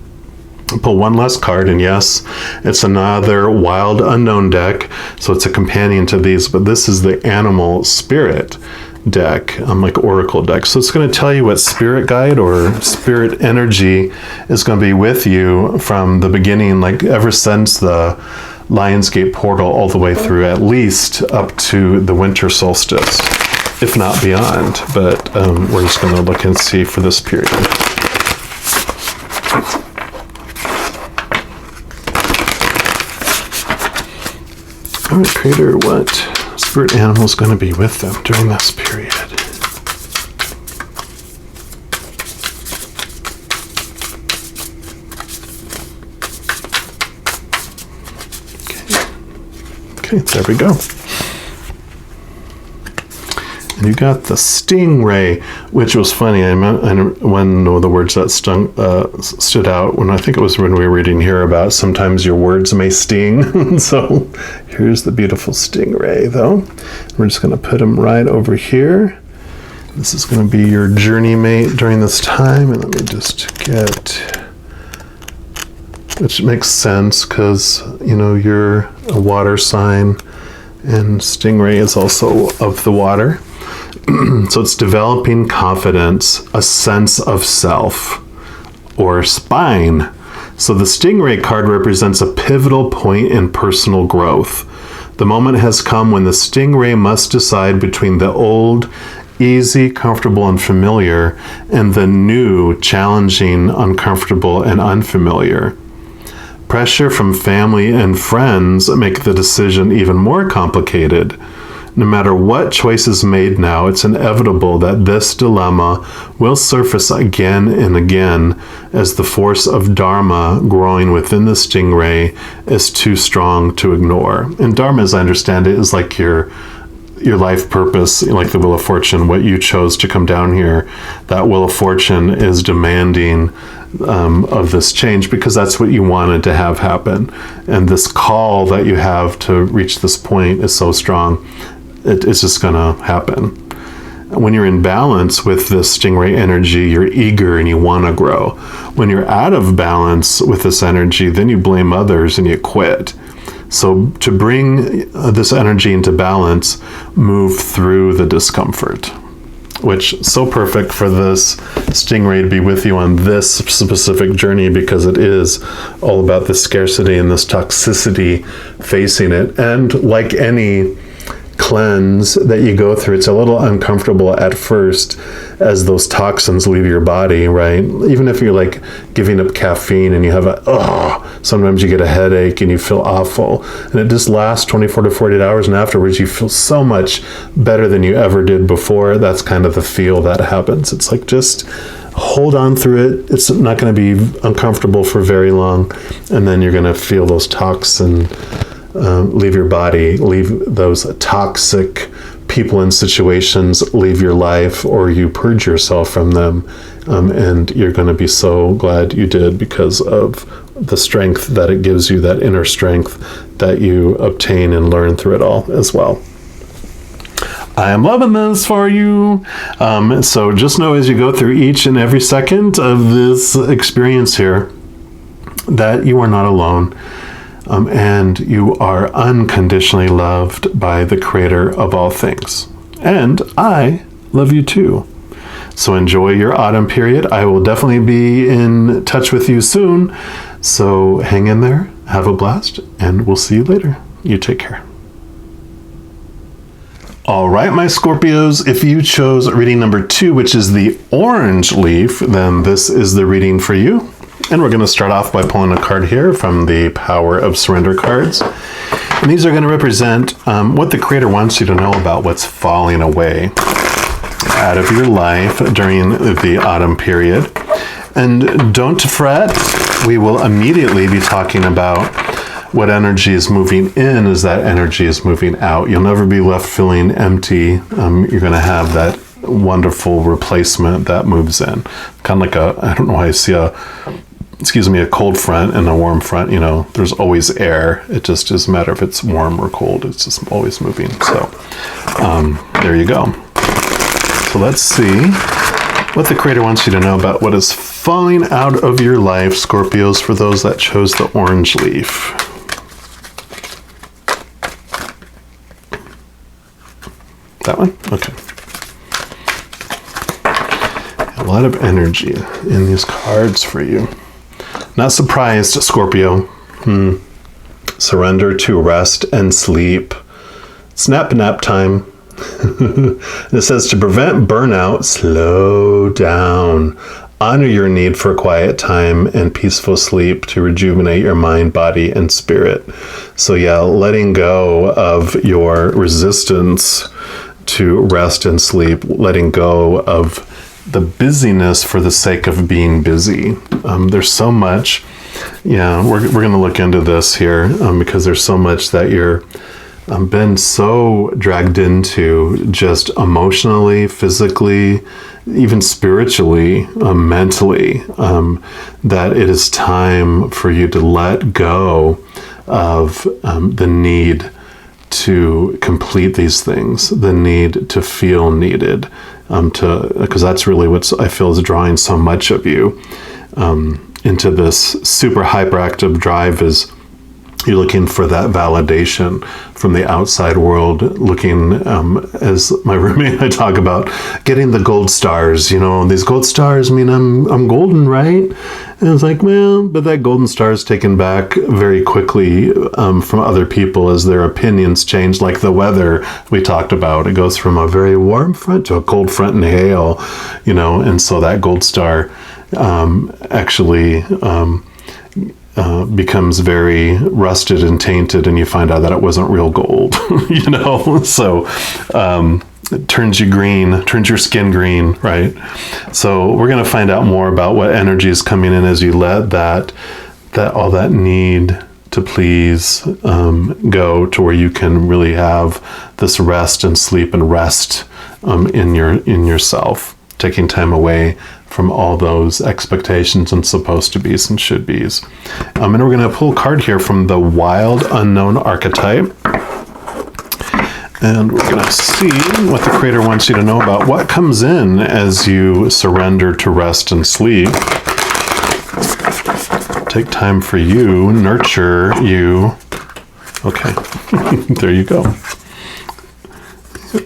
S1: pull one last card, and yes, it's another Wild Unknown deck, so it's a companion to these, but this is the Animal Spirit deck, like Oracle deck. So it's going to tell you what spirit guide or spirit energy is going to be with you from the beginning, ever since the Lionsgate portal all the way through, at least up to the winter solstice, if not beyond. But we're just going to look and see for this period. All right, Creator, what spirit animal is going to be with them during this period? Okay, there we go. And you got the Stingray, which was funny. One of the words that stood out when I think it was when we were reading here about sometimes your words may sting. So here's the beautiful Stingray, though. We're just going to put him right over here. This is going to be your journey mate during this time. And let me just get, which makes sense because, you're a water sign. And stingray is also of the water. So it's developing confidence, a sense of self, or spine. So the stingray card represents a pivotal point in personal growth. The moment has come when the stingray must decide between the old, easy, comfortable, and familiar, and the new, challenging, uncomfortable, and unfamiliar. Pressure from family and friends make the decision even more complicated. No matter what choice is made now, it's inevitable that this dilemma will surface again and again as the force of Dharma growing within the stingray is too strong to ignore. And Dharma, as I understand it, is like your life purpose, like the Wheel of Fortune, what you chose to come down here. That Wheel of Fortune is demanding of this change because that's what you wanted to have happen. And this call that you have to reach this point is so strong. It's just going to happen. When you're in balance with this stingray energy, you're eager and you want to grow. When you're out of balance with this energy, then you blame others and you quit. So to bring this energy into balance, move through the discomfort, which is so perfect for this stingray to be with you on this specific journey, because it is all about the scarcity and this toxicity facing it. And like any cleanse that you go through, it's a little uncomfortable at first as those toxins leave your body, right? Even if you're like giving up caffeine and you have sometimes you get a headache and you feel awful, and it just lasts 24 to 48 hours, and afterwards you feel so much better than you ever did before. That's kind of the feel that happens. It's like, just hold on through it. It's not going to be uncomfortable for very long, and then you're going to feel those toxins leave your body, leave those toxic people and situations, leave your life, or you purge yourself from them. And you're going to be so glad you did, because of the strength that it gives you, that inner strength that you obtain and learn through it all as well. I am loving this for you. So just know as you go through each and every second of this experience here, that you are not alone. And you are unconditionally loved by the Creator of all things. And I love you too. So enjoy your autumn period. I will definitely be in touch with you soon. So hang in there, have a blast, and we'll see you later. You take care. All right, my Scorpios, if you chose reading number 2, which is the orange leaf, then this is the reading for you. And we're going to start off by pulling a card here from the Power of Surrender cards. And these are going to represent what the Creator wants you to know about what's falling away out of your life during the autumn period. And don't fret, we will immediately be talking about what energy is moving in as that energy is moving out. You'll never be left feeling empty. You're going to have that wonderful replacement that moves in. Kind of like I don't know why I see a cold front and a warm front. You know, there's always air. It just doesn't matter if it's warm or cold. It's just always moving. So there you go. So let's see what the Creator wants you to know about what is falling out of your life, Scorpios, for those that chose the orange leaf. That one? Okay. A lot of energy in these cards for you. Not surprised, Scorpio. Surrender to rest and sleep. It's nap time. It says to prevent burnout, slow down. Honor your need for quiet time and peaceful sleep to rejuvenate your mind, body, and spirit. So yeah, letting go of your resistance to rest and sleep, letting go of the busyness for the sake of being busy. There's so much. Yeah, we're going to look into this here because there's so much that you're been so dragged into, just emotionally, physically, even spiritually, mentally, that it is time for you to let go of the need to complete these things, the need to feel needed, because that's really what I feel is drawing so much of you into this super hyperactive drive, is You're looking for that validation from the outside world, looking, as my roommate and I talk about, getting the gold stars. These gold stars mean I'm golden, right? And it's like, well, but that golden star is taken back very quickly from other people as their opinions change, like the weather we talked about. It goes from a very warm front to a cold front and hail, and so that gold star actually becomes very rusted and tainted, and you find out that it wasn't real gold, so it turns you green, turns your skin green, right? So we're going to find out more about what energy is coming in as you let that all that need to please go to where you can really have this rest and sleep and rest in yourself, taking time away from all those expectations and supposed to be's and should be's. And we're going to pull a card here from the Wild Unknown archetype. And we're going to see what the Creator wants you to know about what comes in as you surrender to rest and sleep. Take time for you, nurture you. Okay, there you go.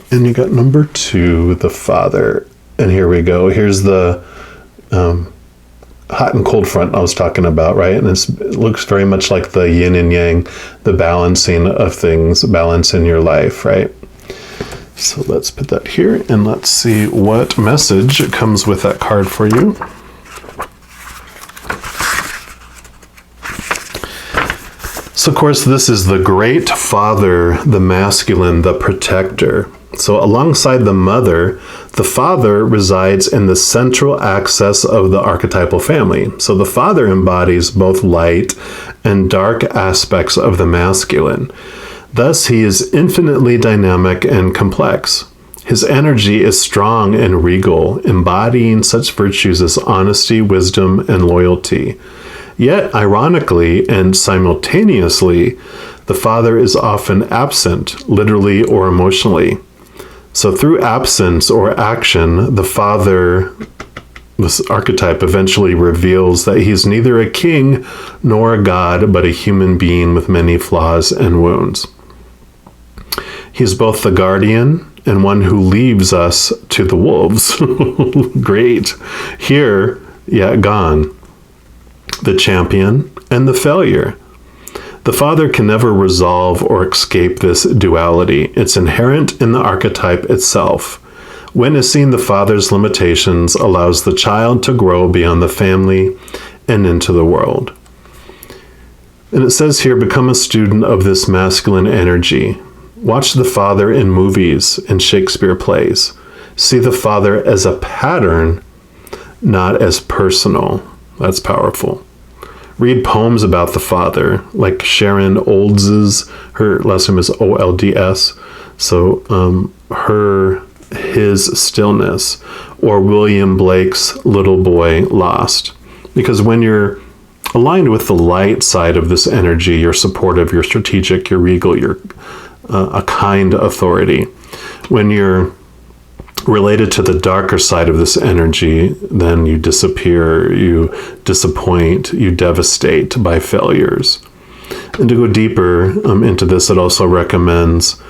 S1: And you got number 2, the Father. And here we go. Here's the hot and cold front I was talking about, right? And it looks very much like the yin and yang, the balancing of things, balance in your life, right? So let's put that here and let's see what message comes with that card for you. So, of course, this is the Great Father, the masculine, the protector. So alongside the mother, the father resides in the central axis of the archetypal family. So the father embodies both light and dark aspects of the masculine. Thus, he is infinitely dynamic and complex. His energy is strong and regal, embodying such virtues as honesty, wisdom, and loyalty. Yet, ironically and simultaneously, the father is often absent, literally or emotionally. So through absence or action, the father, this archetype, eventually reveals that he's neither a king nor a god, but a human being with many flaws and wounds. He's both the guardian and one who leaves us to the wolves. Great. Here, yet gone. The champion and the failure. The father can never resolve or escape this duality. It's inherent in the archetype itself. Witnessing the father's limitations allows the child to grow beyond the family and into the world. And it says here, become a student of this masculine energy. Watch the father in movies and Shakespeare plays. See the father as a pattern, not as personal. That's powerful. Read poems about the father, like Sharon Olds', her last name is Olds, so his stillness, or William Blake's Little Boy Lost. Because when you're aligned with the light side of this energy, you're supportive, you're strategic, you're regal, you're a kind authority. When you're related to the darker side of this energy, then you disappear, you disappoint, you devastate by failures. And to go deeper into this, it also recommends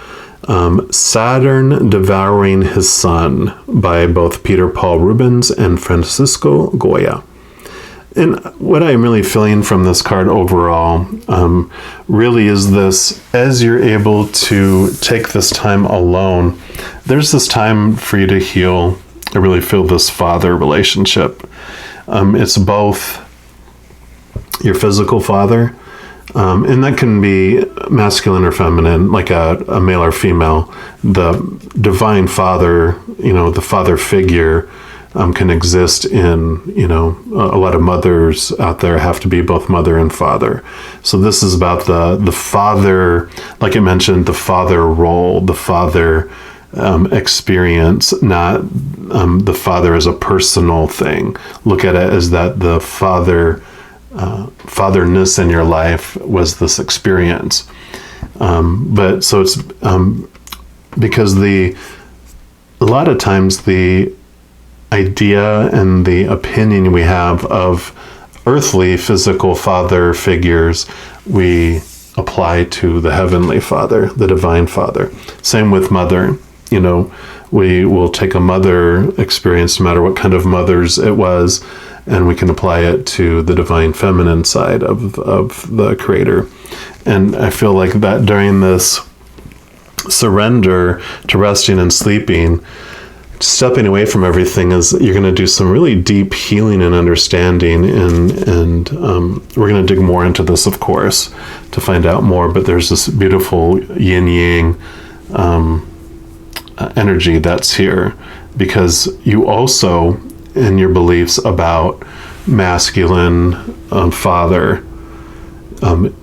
S1: Saturn Devouring His Son by both Peter Paul Rubens and Francisco Goya. And what I'm really feeling from this card overall really is this: as you're able to take this time alone, there's this time for you to heal. I really feel this father relationship. It's both your physical father, and that can be masculine or feminine, like a male or female. The divine father, the father figure, can exist in, a lot of mothers out there have to be both mother and father. So this is about the father, like I mentioned, the father role, the father experience, not the father as a personal thing. Look at it as that the fatherness in your life was this experience. But so it's because a lot of times the idea and the opinion we have of earthly physical father figures, we apply to the Heavenly Father, the Divine Father. Same with mother. We will take a mother experience, no matter what kind of mothers it was, and we can apply it to the Divine Feminine side of the Creator. And I feel like that during this surrender to resting and sleeping, stepping away from everything, is you're going to do some really deep healing and understanding, and we're going to dig more into this, of course, to find out more. But there's this beautiful yin yang energy that's here, because you also, in your beliefs about masculine father,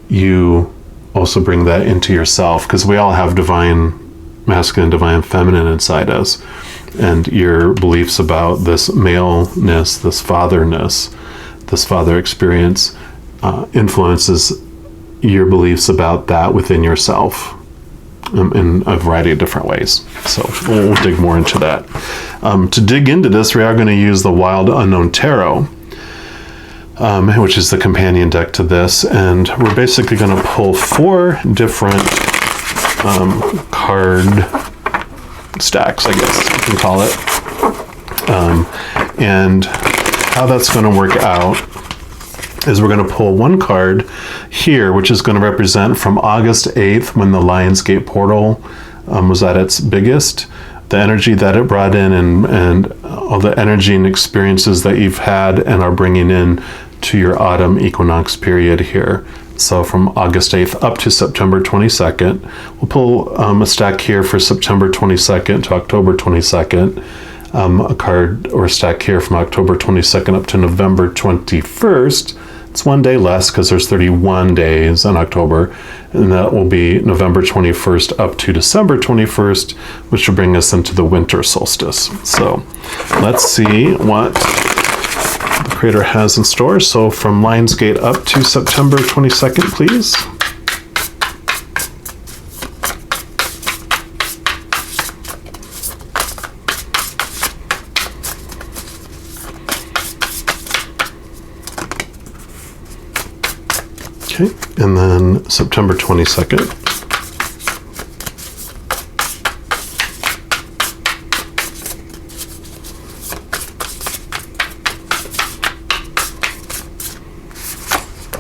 S1: you also bring that into yourself, because we all have divine masculine, divine feminine inside us. And your beliefs about this maleness, this fatherness, this father experience influences your beliefs about that within yourself in a variety of different ways. So we'll dig more into that. To dig into this, we are going to use the Wild Unknown Tarot, which is the companion deck to this. And we're basically going to pull 4 different card stacks, I guess you can call it. And how that's going to work out is we're going to pull 1 card here, which is going to represent from August 8th, when the Lionsgate portal was at its biggest, the energy that it brought in, and all the energy and experiences that you've had and are bringing in to your autumn equinox period here. So from August 8th up to September 22nd, we'll pull a stack here for September 22nd to October 22nd, a card or a stack here from October 22nd up to November 21st. It's 1 day less because there's 31 days in October, and that will be November 21st up to December 21st, which will bring us into the winter solstice. So let's see what the Creator has in store. So from Lionsgate up to September 22nd, please. Okay, and then September 22nd.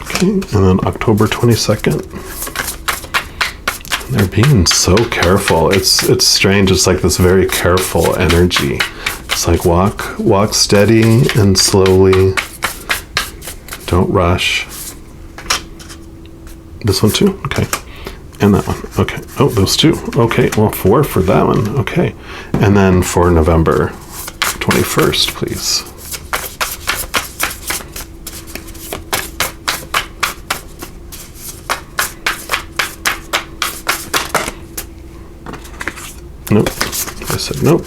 S1: Okay, and then October 22nd. They're being so careful. It's strange. It's like this very careful energy. It's like walk steady and slowly. Don't rush. This one too? Okay. And that one. Okay. Oh, those 2. Okay. Well, 4 for that one. Okay. And then for November 21st, please. Nope. I said nope.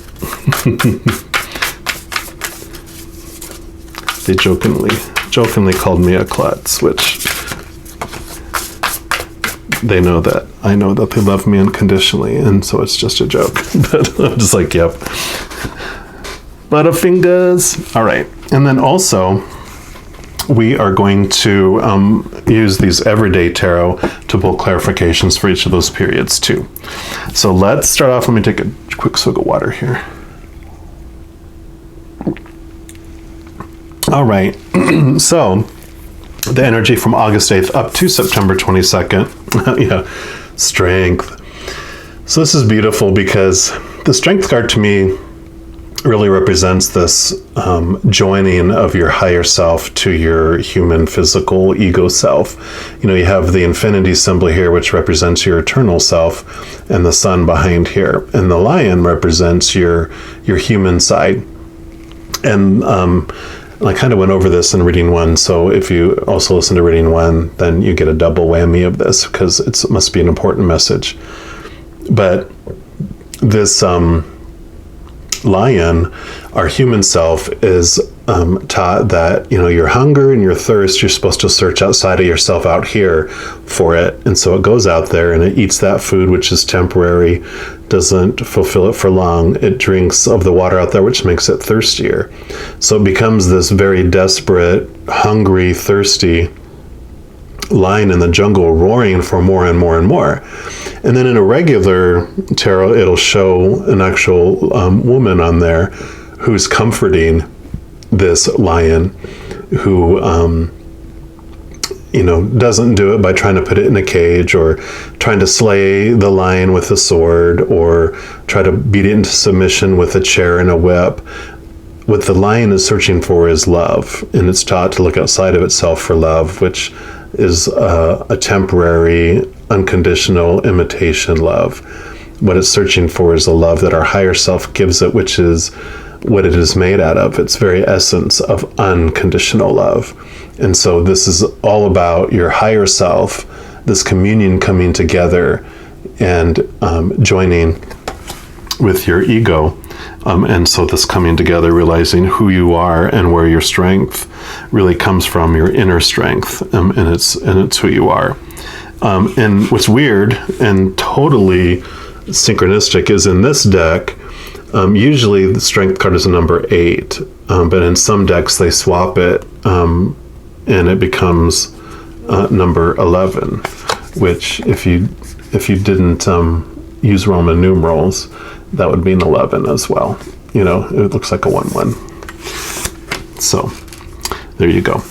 S1: They jokingly called me a klutz, which they know that I know that they love me unconditionally, and so it's just a joke. But I'm just like, yep. Butterfingers. All right. And then also, we are going to use these everyday tarot to pull clarifications for each of those periods too. So let's start off. Let me take a quick swig of water here. All right. So the energy from August 8th up to September 22nd. Yeah, strength. So this is beautiful because the strength card to me really represents this joining of your higher self to your human physical ego self. You have the infinity symbol here, which represents your eternal self, and the sun behind here. And the lion represents your human side. And I kind of went over this in reading 1, so if you also listen to reading 1, then you get a double whammy of this, because it must be an important message. But this lion, our human self, is taught that your hunger and your thirst, you're supposed to search outside of yourself out here for it. And so it goes out there and it eats that food, which is temporary, doesn't fulfill it for long. It drinks of the water out there, which makes it thirstier. So it becomes this very desperate, hungry, thirsty lion in the jungle roaring for more and more and more. And then in a regular tarot, it'll show an actual woman on there who's comforting this lion who, doesn't do it by trying to put it in a cage or trying to slay the lion with a sword or try to beat it into submission with a chair and a whip. What the lion is searching for is love, and it's taught to look outside of itself for love, which is a temporary, unconditional imitation love. What it's searching for is a love that our higher self gives it, which is what it is made out of. Its very essence of unconditional love. And so this is all about your higher self, this communion coming together and joining with your ego. And so this coming together, realizing who you are and where your strength really comes from, your inner strength, and it's who you are. And what's weird and totally synchronistic is in this deck, usually the strength card is a number 8, but in some decks they swap it and it becomes number 11, which if you didn't use Roman numerals, that would mean 11 as well. It looks like a 1-1. So there you go.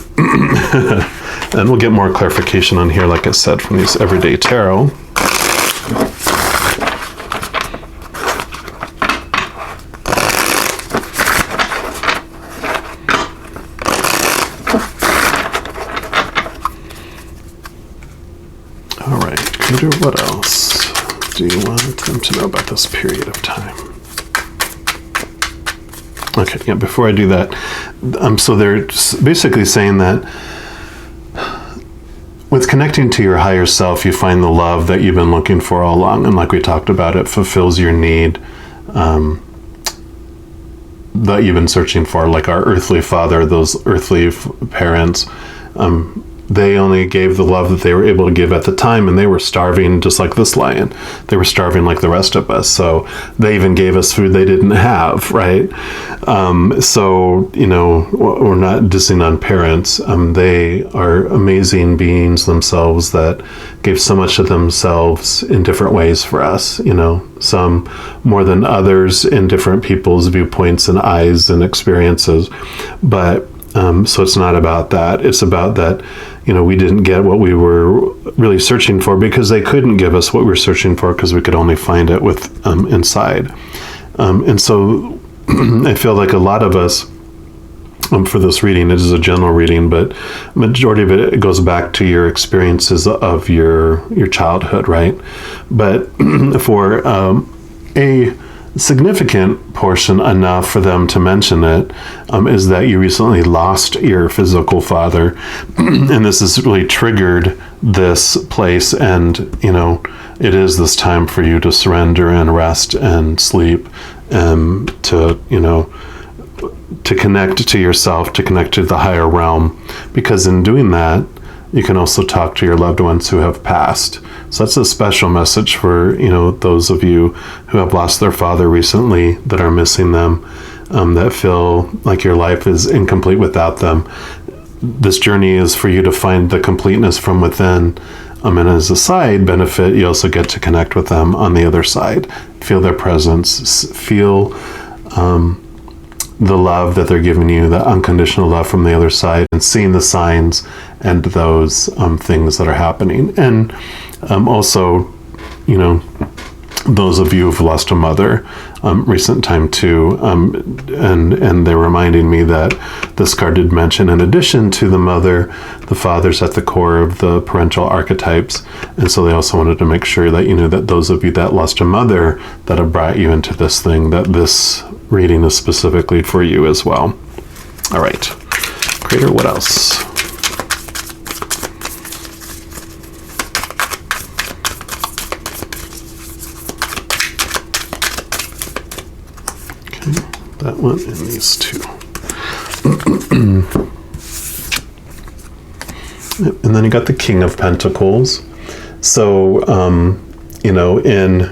S1: And we'll get more clarification on here, like I said, from these everyday tarot. All right, Peter, what else do you want them to know about this period of time? Okay, yeah, before I do that, so they're basically saying that with connecting to your higher self, you find the love that you've been looking for all along. And like we talked about, it fulfills your need that you've been searching for, like our earthly father, those earthly parents. They only gave the love that they were able to give at the time, and they were starving just like this lion. They were starving like the rest of us. So they even gave us food they didn't have, right? So, we're not dissing on parents. They are amazing beings themselves that gave so much of themselves in different ways for us, some more than others in different people's viewpoints and eyes and experiences. But so it's not about that. It's about that, we didn't get what we were really searching for because they couldn't give us what we were searching for because we could only find it with inside. And so I feel like a lot of us, for this reading, it is a general reading, but majority of it goes back to your experiences of your childhood, right? But for a significant portion, enough for them to mention it, is that you recently lost your physical father, and this has really triggered this place, and it is this time for you to surrender and rest and sleep, and to connect to yourself, to connect to the higher realm, because in doing that, you can also talk to your loved ones who have passed. So that's a special message for, those of you who have lost their father recently, that are missing them, that feel like your life is incomplete without them. This journey is for you to find the completeness from within. And as a side benefit, you also get to connect with them on the other side. Feel their presence, feel the love that they're giving you, the unconditional love from the other side, and seeing the signs and those things that are happening. And also, those of you who've lost a mother recent time too, and they're reminding me that this card did mention, in addition to the mother, the father's at the core of the parental archetypes. And so they also wanted to make sure that you knew that those of you that lost a mother that have brought you into this thing, that this reading is specifically for you as well. All right, Creator, what else? That one and these two. And then you got the King of Pentacles. So, in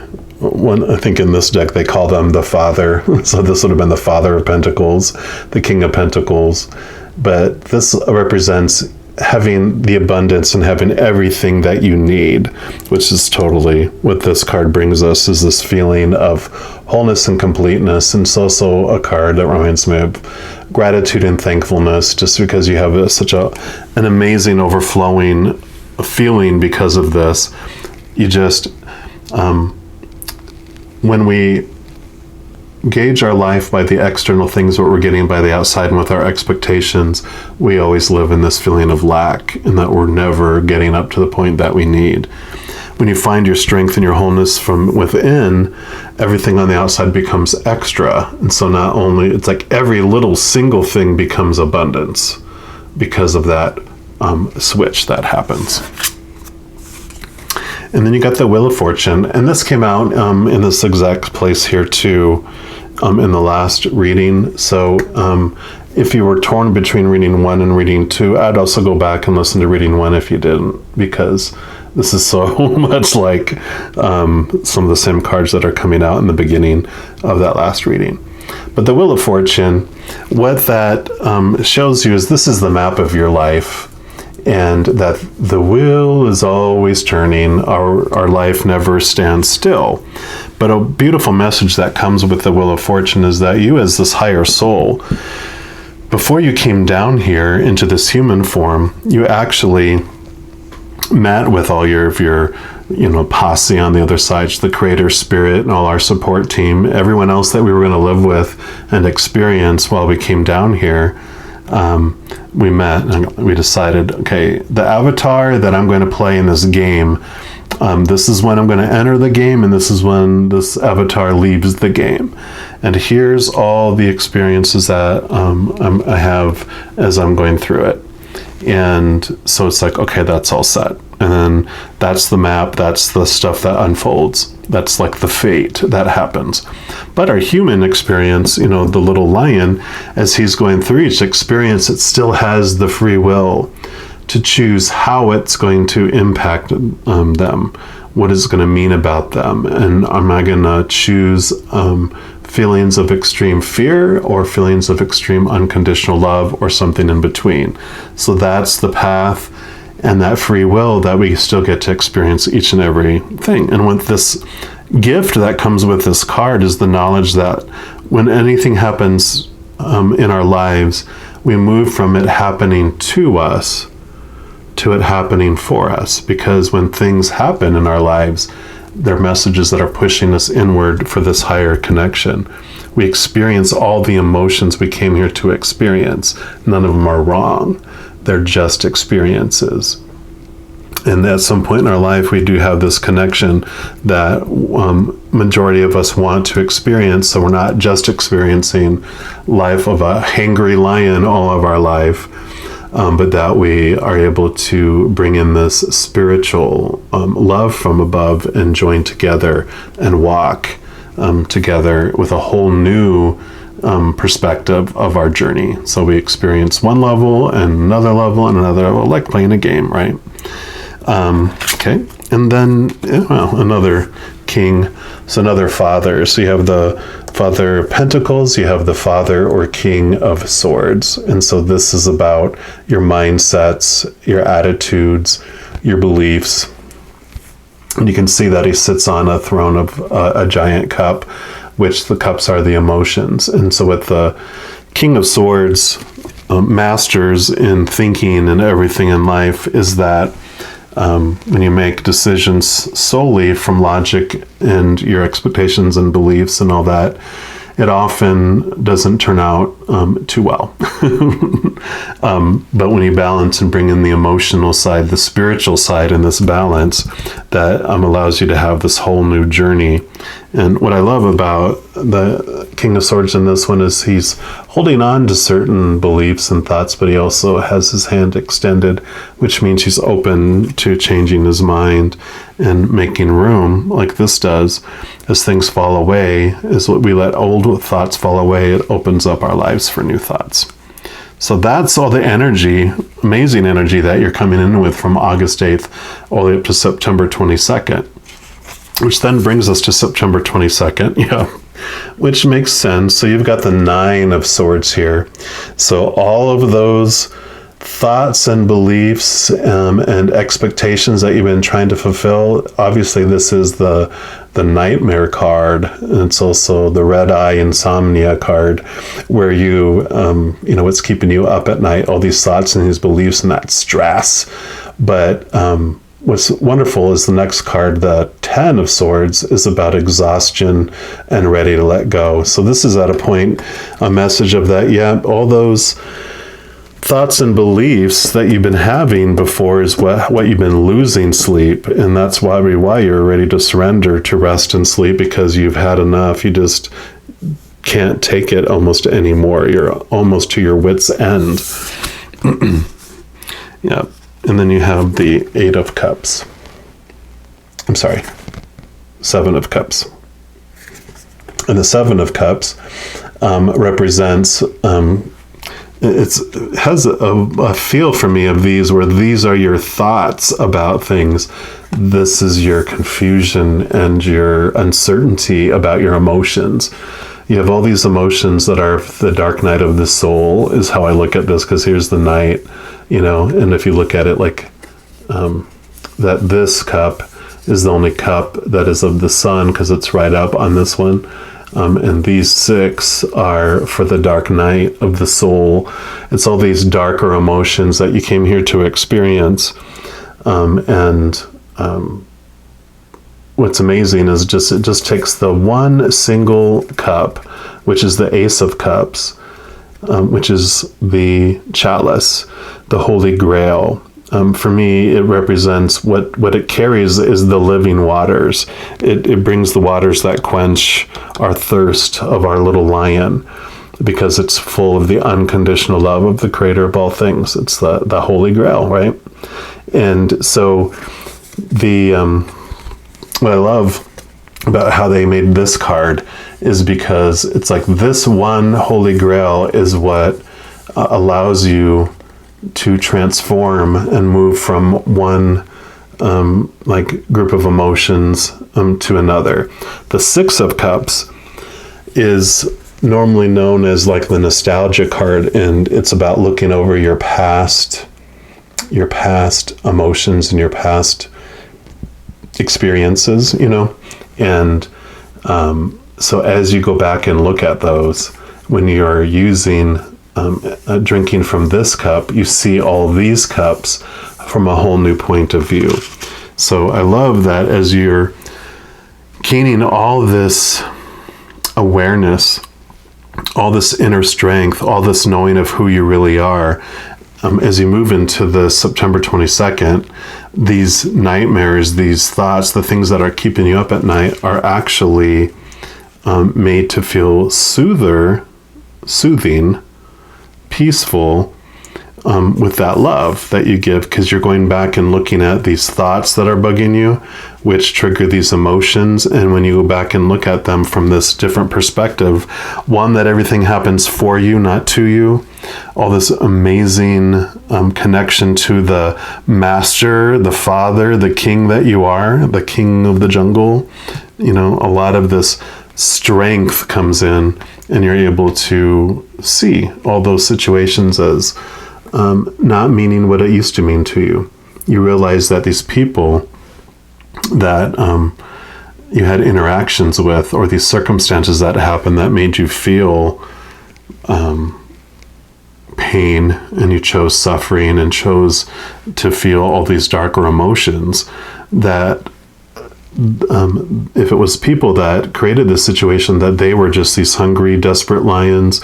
S1: one, I think in this deck they call them the Father. So this would have been the Father of Pentacles, the King of Pentacles. But this represents having the abundance and having everything that you need, which is totally what this card brings us, is this feeling of wholeness and completeness. And it's also a card that reminds me of gratitude and thankfulness, just because you have an amazing overflowing feeling because of this. You just, when we gauge our life by the external things, what we're getting by the outside, and with our expectations, we always live in this feeling of lack, and that we're never getting up to the point that we need. When you find your strength and your wholeness from within, everything on the outside becomes extra. And so not only, it's like every little single thing becomes abundance because of that switch that happens. And then you got the Wheel of Fortune, and this came out in this exact place here too, in the last reading. So if you were torn between reading 1 and reading 2, I'd also go back and listen to reading 1 if you didn't, because this is so much like some of the same cards that are coming out in the beginning of that last reading. But the Wheel of Fortune, what that shows you is this is the map of your life, and that the wheel is always turning. Our life never stands still. But a beautiful message that comes with the Wheel of Fortune is that you, as this higher soul, before you came down here into this human form, you actually met with all your posse on the other side, the creator spirit and all our support team, everyone else that we were going to live with and experience while we came down here. We met and we decided, okay, the avatar that I'm going to play in this game, this is when I'm going to enter the game, and this is when this avatar leaves the game. And here's all the experiences that I have as I'm going through it. And so it's like, okay, that's all set. And then that's the map, that's the stuff that unfolds. That's like the fate that happens. But our human experience, the little lion, as he's going through each experience, it still has the free will to choose how it's going to impact them, what it's going to mean about them. And am I going to choose feelings of extreme fear or feelings of extreme unconditional love, or something in between? So that's the path and that free will that we still get to experience each and every thing. And with this gift that comes with this card is the knowledge that when anything happens in our lives, we move from it happening to us to it happening for us. Because when things happen in our lives, they're messages that are pushing us inward for this higher connection. We experience all the emotions we came here to experience. None of them are wrong. They're just experiences. And at some point in our life, we do have this connection that majority of us want to experience. So we're not just experiencing life of a hangry lion all of our life, but that we are able to bring in this spiritual love from above and join together and walk together with a whole new perspective of our journey. So we experience one level and another level and another level, like playing a game, right? Okay. And then, another king. So another father. So you have the Father of Pentacles, you have the Father or King of Swords. And so this is about your mindsets, your attitudes, your beliefs. And you can see that he sits on a throne of a giant cup, which the cups are the emotions. And so with the King of Swords, masters in thinking and everything in life, is that when you make decisions solely from logic and your expectations and beliefs and all that, it often doesn't turn out too well. But when you balance and bring in the emotional side, the spiritual side, and this balance, that allows you to have this whole new journey. And what I love about the King of Swords in this one is he's holding on to certain beliefs and thoughts, but he also has his hand extended, which means he's open to changing his mind and making room, like this does. As things fall away, as we let old thoughts fall away, it opens up our lives for new thoughts. So that's all the energy, amazing energy that you're coming in with from August 8th all the way up to September 22nd, which then brings us to September 22nd, which makes sense. So you've got the 9 of Swords here. So all of those thoughts and beliefs and expectations that you've been trying to fulfill. Obviously, this is the nightmare card. It's also the red eye insomnia card, where what's keeping you up at night, all these thoughts and these beliefs and that stress. But what's wonderful is the next card, the 10 of Swords, is about exhaustion and ready to let go. So this is at a message of that, all those thoughts and beliefs that you've been having before is what you've been losing sleep. And that's why you're ready to surrender to rest and sleep, because you've had enough. You just can't take it almost anymore. You're almost to your wit's end. Yeah. And then you have the 8 of Cups. I'm sorry, 7 of Cups. And the 7 of Cups represents, it has a feel for me of these, where these are your thoughts about things. This is your confusion and your uncertainty about your emotions. You have all these emotions that are the dark night of the soul, is how I look at this, because here's the night, and if you look at it like that, this cup is the only cup that is of the sun, because it's right up on this one. And these 6 are for the dark night of the soul. It's all these darker emotions that you came here to experience. What's amazing is it just takes the one single cup, which is the Ace of Cups, which is the chalice, the Holy Grail. For me, it represents what it carries is the living waters. It brings the waters that quench our thirst of our little lion, because it's full of the unconditional love of the creator of all things. It's the Holy Grail, right? And so what I love about how they made this card is because it's like this one Holy Grail is what allows you to transform and move from one group of emotions to another. The 6 of Cups is normally known as like the nostalgia card, and it's about looking over your past emotions and your past experiences, and so as you go back and look at those, when you're using drinking from this cup, you see all these cups from a whole new point of view. So I love that as you're gaining all this awareness, all this inner strength, all this knowing of who you really are, as you move into the September 22nd, these nightmares, these thoughts, the things that are keeping you up at night are actually made to feel soothing, peaceful, with that love that you give, because you're going back and looking at these thoughts that are bugging you, which trigger these emotions. And when you go back and look at them from this different perspective, one, that everything happens for you, not to you, all this amazing connection to the master, the father, the king that you are, the king of the jungle, a lot of this strength comes in, and you're able to see all those situations as not meaning what it used to mean to you. You realize that these people that you had interactions with, or these circumstances that happened that made you feel pain, and you chose suffering and chose to feel all these darker emotions, that if it was people that created this situation, that they were just these hungry, desperate lions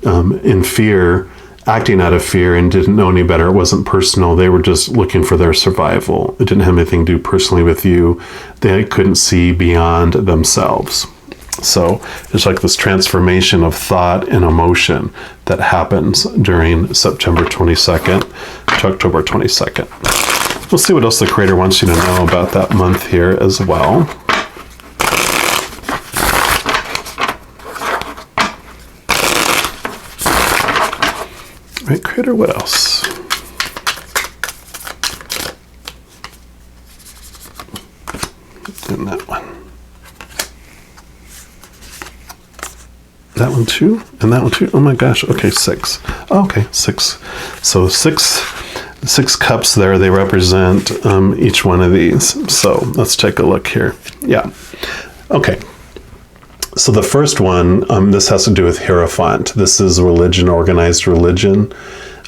S1: in fear, acting out of fear, and didn't know any better. It wasn't personal. They were just looking for their survival. It didn't have anything to do personally with you. They couldn't see beyond themselves. So there's like this transformation of thought and emotion that happens during September 22nd to October 22nd. We'll see what else the Creator wants you to know about that month here as well. All right, Creator, what else? In that one. that one too, and that one too. Oh my gosh. Okay, 6. Okay, 6. So six cups there. They represent each one of these. So let's take a look here. Yeah. Okay. So the first one, this has to do with Hierophant. This is religion, organized religion.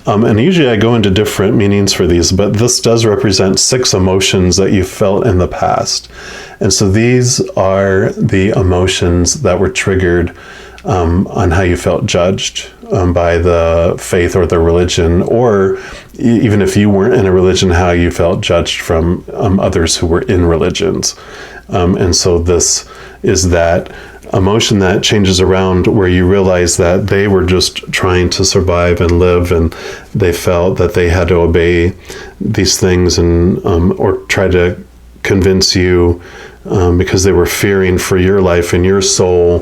S1: And usually I go into different meanings for these, but this does represent 6 emotions that you felt in the past. And so these are the emotions that were triggered on how you felt judged by the faith or the religion, or even if you weren't in a religion, how you felt judged from others who were in religions. And so this is that emotion that changes around where you realize that they were just trying to survive and live, and they felt that they had to obey these things and or try to convince you because they were fearing for your life and your soul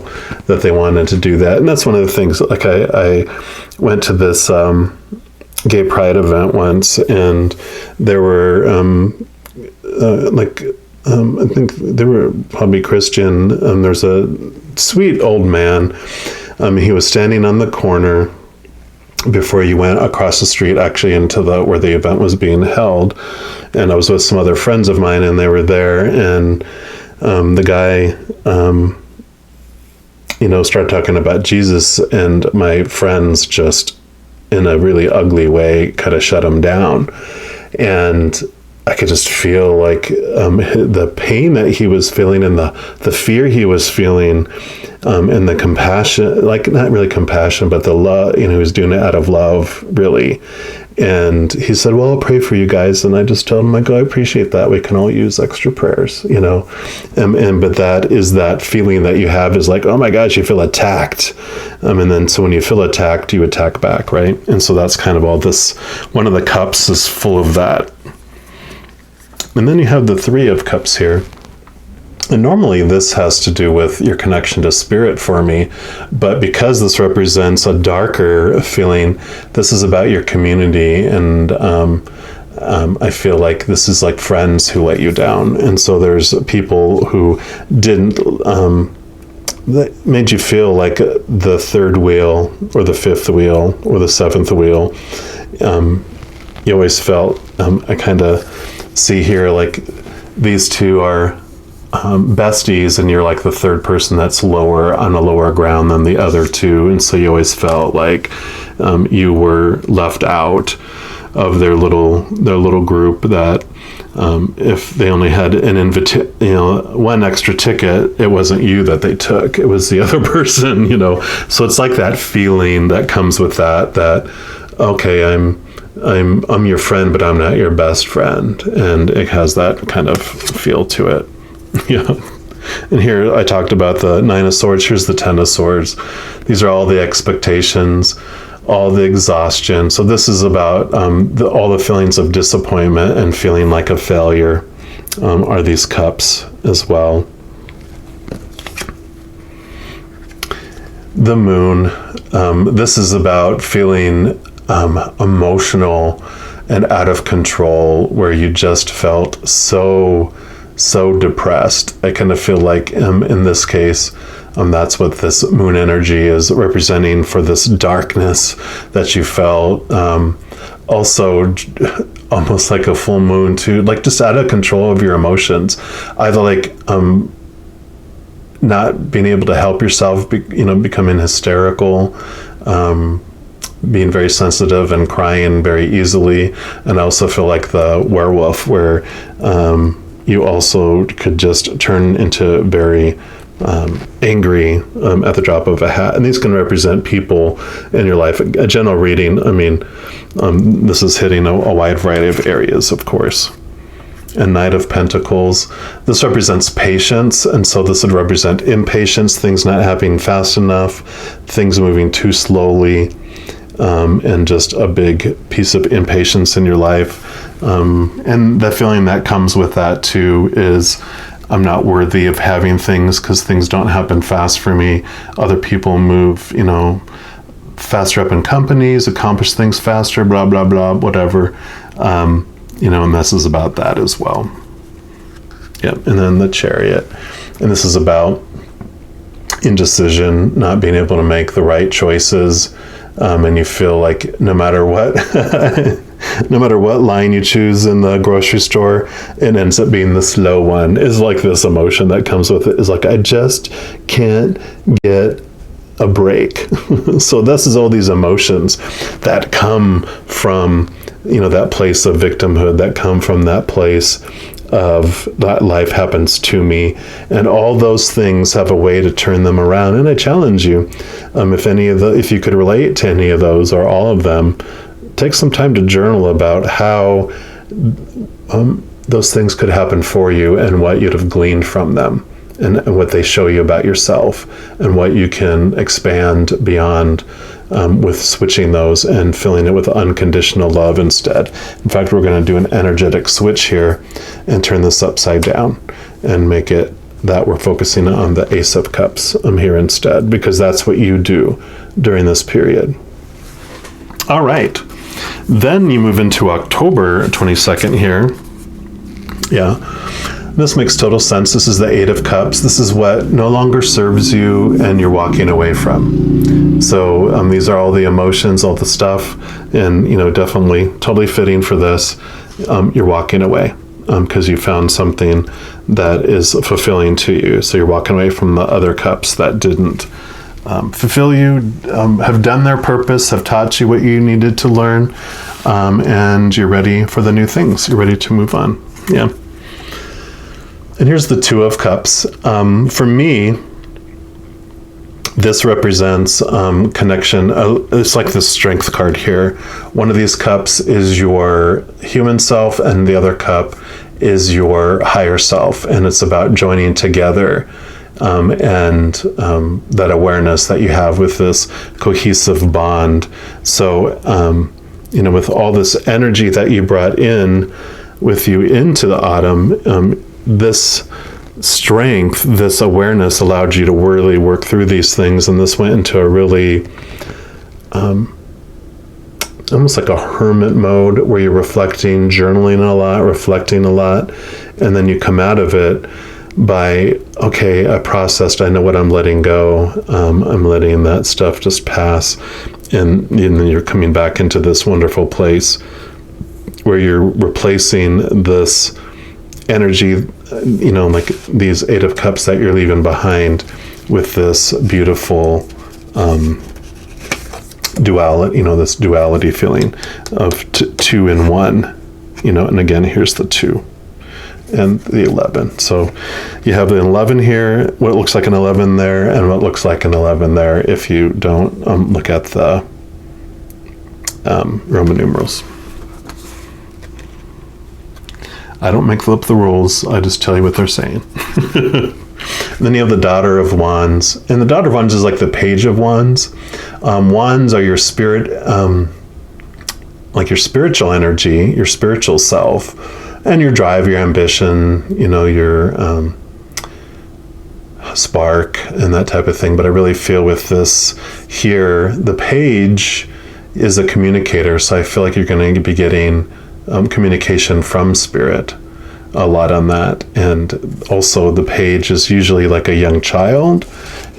S1: that they wanted to do that. And that's one of the things, like I went to this gay pride event once, and there were I think they were probably Christian. There's a sweet old man. He was standing on the corner before you went across the street, actually into where the event was being held. And I was with some other friends of mine, and they were there. And the guy, started talking about Jesus, and my friends just, in a really ugly way, kind of shut him down. And I could just feel like the pain that he was feeling, and the fear he was feeling, and the compassion, like not really compassion, but the love, he was doing it out of love, really. And he said, well, I'll pray for you guys. And I just told him, I appreciate that. We can all use extra prayers, but that is that feeling that you have is like, oh my gosh, you feel attacked. And then, so when you feel attacked, you attack back, right? And so that's kind of all this, one of the cups is full of that. And then you have the 3 of Cups here. And normally this has to do with your connection to spirit for me, but because this represents a darker feeling, this is about your community, and I feel like this is like friends who let you down. And so there's people who didn't, that made you feel like the 3rd wheel or the 5th wheel or the 7th wheel. You always felt, I kind of see here, like these 2 are besties, and you're like the 3rd person that's lower on a lower ground than the other 2, and so you always felt like you were left out of their little group. That if they only had an one extra ticket, it wasn't you that they took, it was the other person. So it's like that feeling that comes with that okay, I'm your friend, but I'm not your best friend, and it has that kind of feel to it. Yeah. And here I talked about the 9 of Swords. Here's the 10 of Swords. These are all the expectations, all the exhaustion. So this is about all the feelings of disappointment and feeling like a failure are these cups as well. The Moon. This is about feeling emotional and out of control, where you just felt so depressed. I kind of feel like in this case, that's what this moon energy is representing, for this darkness that you felt. Also, almost like a full moon too, like just out of control of your emotions. Either like not being able to help yourself, becoming hysterical, being very sensitive and crying very easily. And I also feel like the werewolf, where you also could just turn into very angry at the drop of a hat. And these can represent people in your life. A general reading, this is hitting a wide variety of areas, of course. And Knight of Pentacles, this represents patience, and so this would represent impatience, things not happening fast enough, things moving too slowly, and just a big piece of impatience in your life. And the feeling that comes with that too is, I'm not worthy of having things because things don't happen fast for me. Other people move, faster up in companies, accomplish things faster, blah, blah, blah, whatever. And this is about that as well. Yep. And then the Chariot. And this is about indecision, not being able to make the right choices, and you feel like no matter what, no matter what line you choose in the grocery store, it ends up being the slow one. Is like this emotion that comes with it. Is like, I just can't get a break. So this is all these emotions that come from, that place of victimhood, that come from that place of that life happens to me, and all those things have a way to turn them around. And I challenge you, if you could relate to any of those or all of them, take some time to journal about how those things could happen for you and what you'd have gleaned from them, and what they show you about yourself, and what you can expand beyond with switching those and filling it with unconditional love instead. In fact, we're going to do an energetic switch here and turn this upside down and make it that we're focusing on the Ace of Cups here instead, because that's what you do during this period. All right. Then you move into October 22nd here. Yeah. This makes total sense. This is the Eight of Cups. This is what no longer serves you and you're walking away from. So these are all the emotions, all the stuff, and definitely totally fitting for this. You're walking away because you found something that is fulfilling to you. So you're walking away from the other cups that didn't fulfill you, have done their purpose, have taught you what you needed to learn, and you're ready for the new things. You're ready to move on. Yeah. And here's the Two of Cups. For me, this represents connection. It's like the Strength card here. One of these cups is your human self, and the other cup is your higher self. And it's about joining together and that awareness that you have with this cohesive bond. So, with all this energy that you brought in with you into the autumn, this strength, this awareness allowed you to really work through these things. And this went into a really almost like a hermit mode where you're reflecting, journaling a lot, reflecting a lot. And then you come out of it by, okay, I processed, I know what I'm letting go. I'm letting that stuff just pass. And then you're coming back into this wonderful place where you're replacing this energy, like these Eight of Cups that you're leaving behind, with this beautiful duality, this duality feeling of two in one, and again, here's the 2 and the 11. So you have the 11 here, what looks like an 11 there, and what looks like an 11 there if you don't look at the Roman numerals. I don't make up the rules. I just tell you what they're saying. Then you have the Daughter of Wands. And the Daughter of Wands is like the Page of Wands. Wands are your spirit, like your spiritual energy, your spiritual self, and your drive, your ambition, your spark and that type of thing. But I really feel with this here, the Page is a communicator. So I feel like you're going to be getting communication from spirit a lot on that. And also the Page is usually like a young child,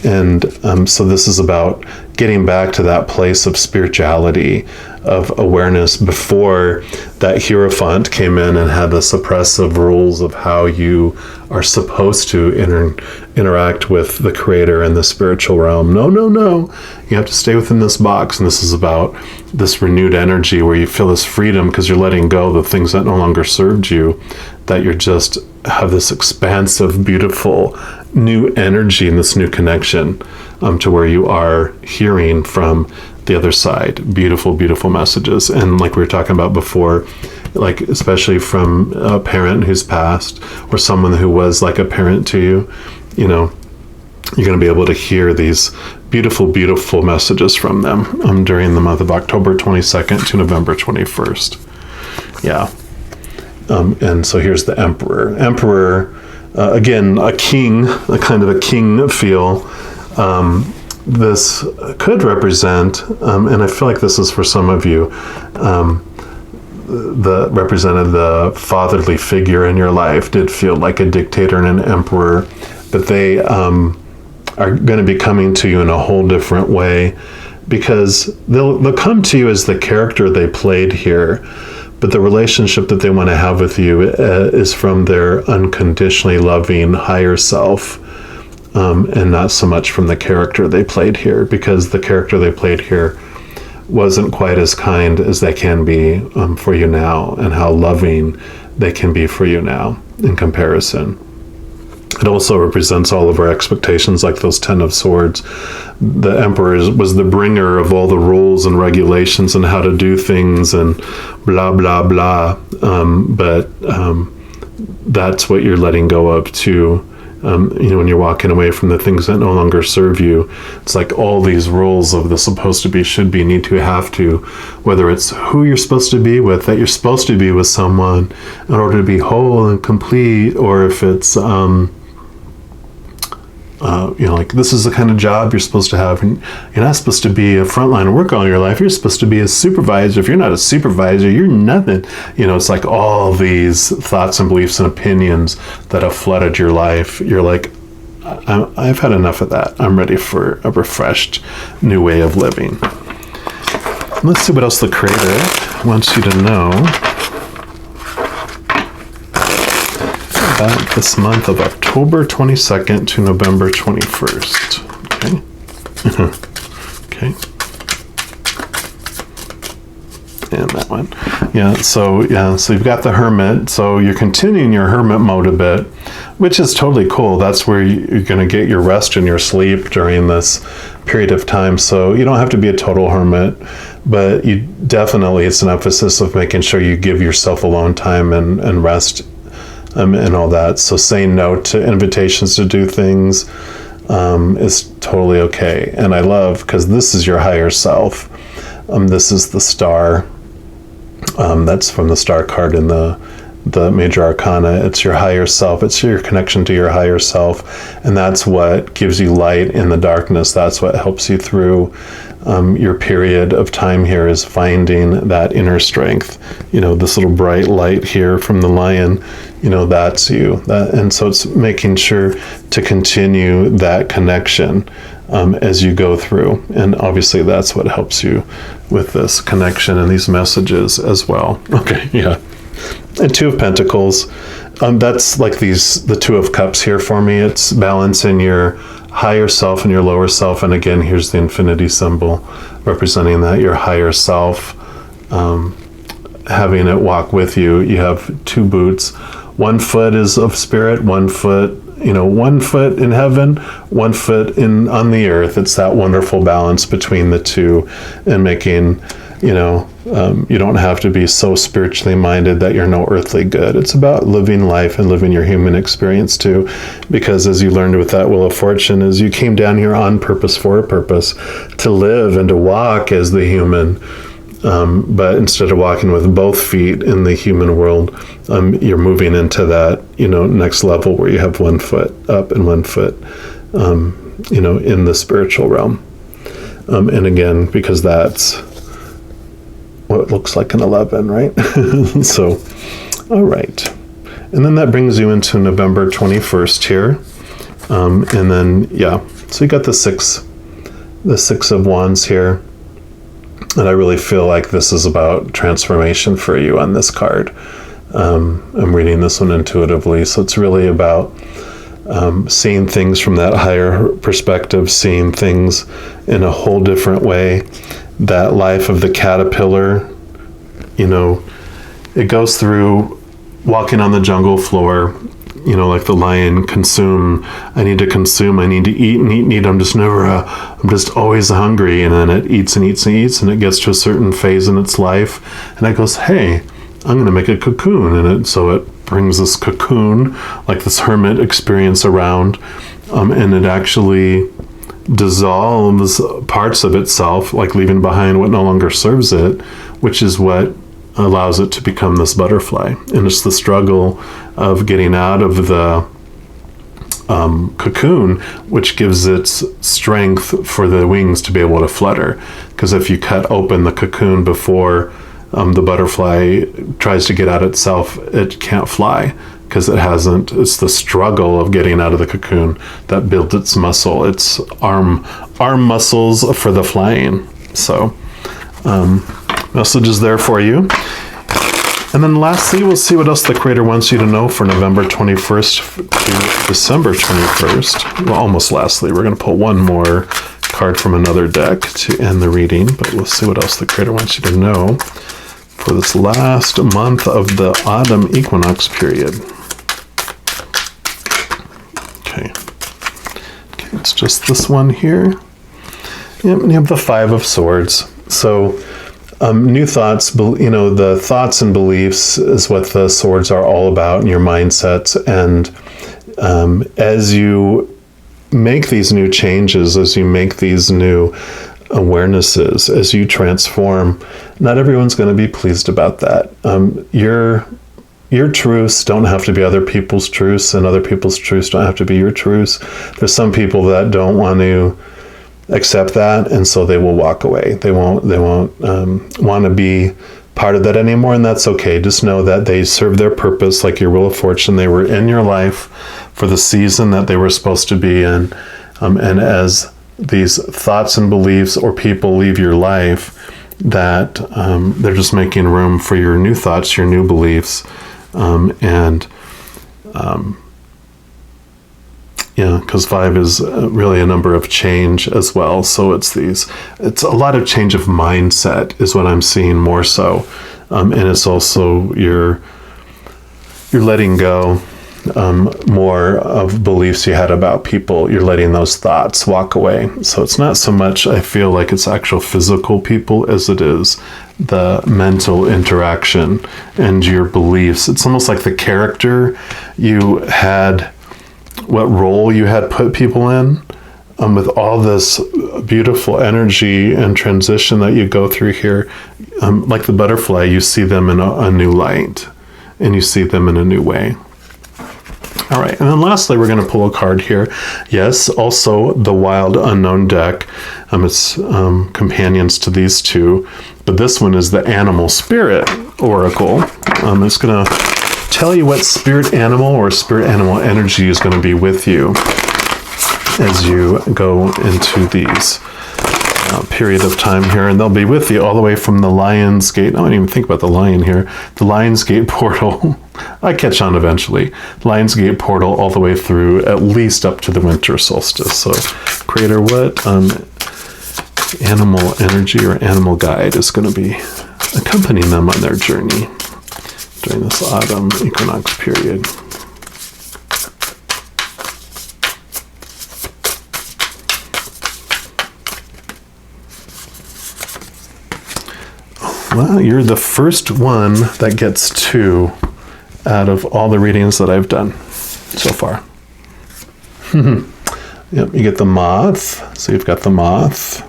S1: and so this is about getting back to that place of spirituality, of awareness, before that Hierophant came in and had the suppressive rules of how you are supposed to interact with the Creator and the spiritual realm. No, you have to stay within this box. And this is about this renewed energy where you feel this freedom because you're letting go of the things that no longer served you, that you're just have this expansive, beautiful new energy and this new connection to where you are hearing from the other side. Beautiful, beautiful messages. And like we were talking about before, like especially from a parent who's passed or someone who was like a parent to you, you're going to be able to hear these beautiful, beautiful messages from them during the month of October 22nd to November 21st. Yeah. And so here's the Emperor. Emperor, again, a king, a kind of a king feel. This could represent, and I feel like this is for some of you, represented the fatherly figure in your life did feel like a dictator and an emperor, but they are going to be coming to you in a whole different way, because they'll come to you as the character they played here, but the relationship that they want to have with you is from their unconditionally loving higher self, and not so much from the character they played here, because the character they played here wasn't quite as kind as they can be for you now, and how loving they can be for you now in comparison. It also represents all of our expectations, like those 10 of Swords. The Emperor was the bringer of all the rules and regulations and how to do things and blah, blah, blah. But that's what you're letting go of too. When you're walking away from the things that no longer serve you, it's like all these rules of the supposed to be, should be, need to, have to, whether it's who you're supposed to be with, that you're supposed to be with someone in order to be whole and complete, or if it's, like this is the kind of job you're supposed to have, and you're not supposed to be a frontline worker all your life. You're supposed to be a supervisor. If you're not a supervisor, you're nothing. It's like all these thoughts and beliefs and opinions that have flooded your life. You're like, I've had enough of that. I'm ready for a refreshed new way of living. Let's see what else the Creator wants you to know about this month of October 22nd to November 21st. Okay. Okay. And that one. So you've got the Hermit. So you're continuing your Hermit mode a bit, which is totally cool. That's where you're going to get your rest and your sleep during this period of time. So you don't have to be a total hermit, but it's an emphasis of making sure you give yourself alone time and rest. And all that. So saying no to invitations to do things is totally okay. And I love, because this is your higher self. This is the star. That's from the star card in the major arcana. It's your higher self. It's your connection to your higher self. And that's what gives you light in the darkness. That's what helps you through your period of time here, is finding that inner strength. This little bright light here from the lion, that's you. And so it's making sure to continue that connection as you go through. And obviously that's what helps you with this connection and these messages as well. Okay, yeah. And Two of Pentacles, that's like the Two of Cups here for me. It's balancing your higher self and your lower self. And again, here's the infinity symbol representing that, your higher self, having it walk with you. You have two boots. One foot is of spirit, one foot in heaven, one foot on the earth. It's that wonderful balance between the two, and making, you don't have to be so spiritually minded that you're no earthly good. It's about living life and living your human experience too, because as you learned with that Wheel of Fortune, is you came down here on purpose, for a purpose, to live and to walk as the human. But instead of walking with both feet in the human world, you're moving into that, next level where you have one foot up and one foot, in the spiritual realm. And again, because that's what looks like an 11, right? So, all right. And then that brings you into November 21st here. And then, so you got the six of Wands here. And I really feel like this is about transformation for you on this card. I'm reading this one intuitively. So it's really about seeing things from that higher perspective, seeing things in a whole different way. That life of the caterpillar, it goes through walking on the jungle floor, like the lion, I need to consume, I need to eat and eat and eat. I'm just always hungry. And then it eats and eats and eats, and it gets to a certain phase in its life, and it goes, hey, I'm going to make a cocoon. And so it brings this cocoon, like this hermit experience around, and it actually dissolves parts of itself, like leaving behind what no longer serves it, which is what allows it to become this butterfly. And it's the struggle of getting out of the cocoon, which gives it strength for the wings to be able to flutter. Because if you cut open the cocoon before the butterfly tries to get out itself, it can't fly, because it's the struggle of getting out of the cocoon that builds its muscle. It's arm muscles for the flying. So message is there for you. And then lastly, we'll see what else the Creator wants you to know for November 21st to December 21st. Well, almost lastly, we're going to pull one more card from another deck to end the reading, but we'll see what else the Creator wants you to know for this last month of the Autumn Equinox period. Okay, it's just this one here. Yep, and you have the Five of Swords. So new thoughts, the thoughts and beliefs is what the swords are all about, and your mindsets. And as you make these new changes, as you make these new awarenesses, as you transform, not everyone's going to be pleased about that. Your truths don't have to be other people's truths, and other people's truths don't have to be your truths. There's some people that don't want to accept that, and so they will walk away. They won't want to be part of that anymore, and that's okay. Just know that they serve their purpose, like your Wheel of Fortune. They were in your life for the season that they were supposed to be in, and as these thoughts and beliefs or people leave your life, that they're just making room for your new thoughts, your new beliefs, because 5 is really a number of change as well. So it's a lot of change of mindset is what I'm seeing more so. And it's also you're letting go more of beliefs you had about people. You're letting those thoughts walk away. So it's not so much, I feel like it's actual physical people as it is the mental interaction and your beliefs. It's almost like the character you had, what role you had put people in, with all this beautiful energy and transition that you go through here. Like the butterfly, you see them in a new light, and you see them in a new way. All right, and then lastly, we're going to pull a card here. Yes, also the Wild Unknown deck. It's companions to these two, but this one is the Animal Spirit Oracle. It's going to tell you what spirit animal or spirit animal energy is going to be with you as you go into these period of time here, and they'll be with you all the way from the Lion's Gate. I don't even think about the lion here. The Lion's Gate portal. I catch on eventually. Lion's Gate portal all the way through, at least up to the winter solstice. So, Creator, what animal energy or animal guide is going to be accompanying them on their journey during this Autumn Equinox period? Well, you're the first one that gets 2 out of all the readings that I've done so far. Yep, you get the moth. So you've got the moth,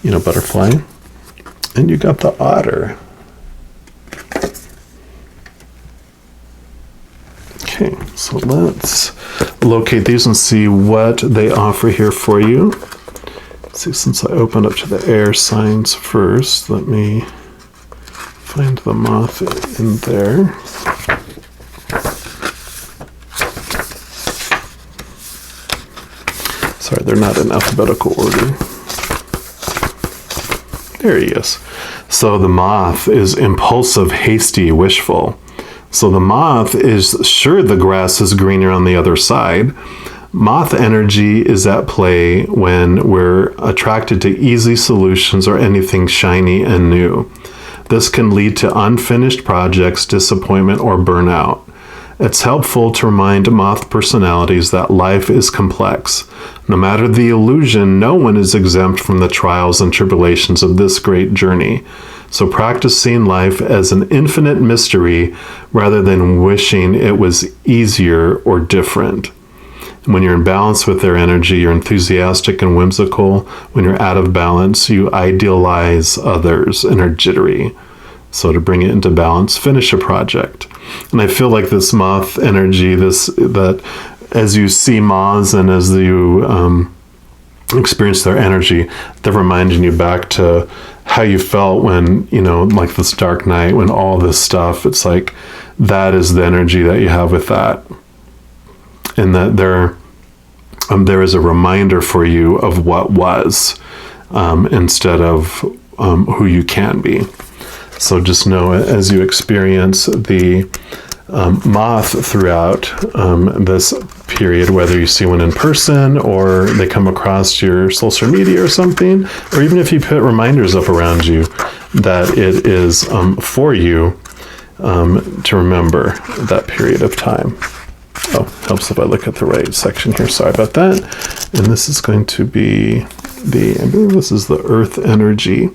S1: butterfly, and you got the otter. Okay, so let's locate these and see what they offer here for you. See, since I opened up to the air signs first, let me find the moth in there. Sorry, they're not in alphabetical order. There he is. So the moth is impulsive, hasty, wishful. So the moth is sure the grass is greener on the other side. Moth energy is at play when we're attracted to easy solutions or anything shiny and new. This can lead to unfinished projects, disappointment, or burnout. It's helpful to remind moth personalities that life is complex. No matter the illusion, no one is exempt from the trials and tribulations of this great journey. So practice seeing life as an infinite mystery rather than wishing it was easier or different. When you're in balance with their energy, you're enthusiastic and whimsical. When you're out of balance, you idealize others and are jittery. So to bring it into balance, finish a project. And I feel like this moth energy, that as you see moths and as you experience their energy, they're reminding you back to how you felt when, like this dark night, when all this stuff, it's like that is the energy that you have with that. And that there is a reminder for you of what was, instead of who you can be. So just know, as you experience the moth throughout this period, whether you see one in person or they come across your social media or something, or even if you put reminders up around you, that it is for you to remember that period of time. Oh, helps if I look at the right section here. Sorry about that. And this is going to be I believe this is the earth energy.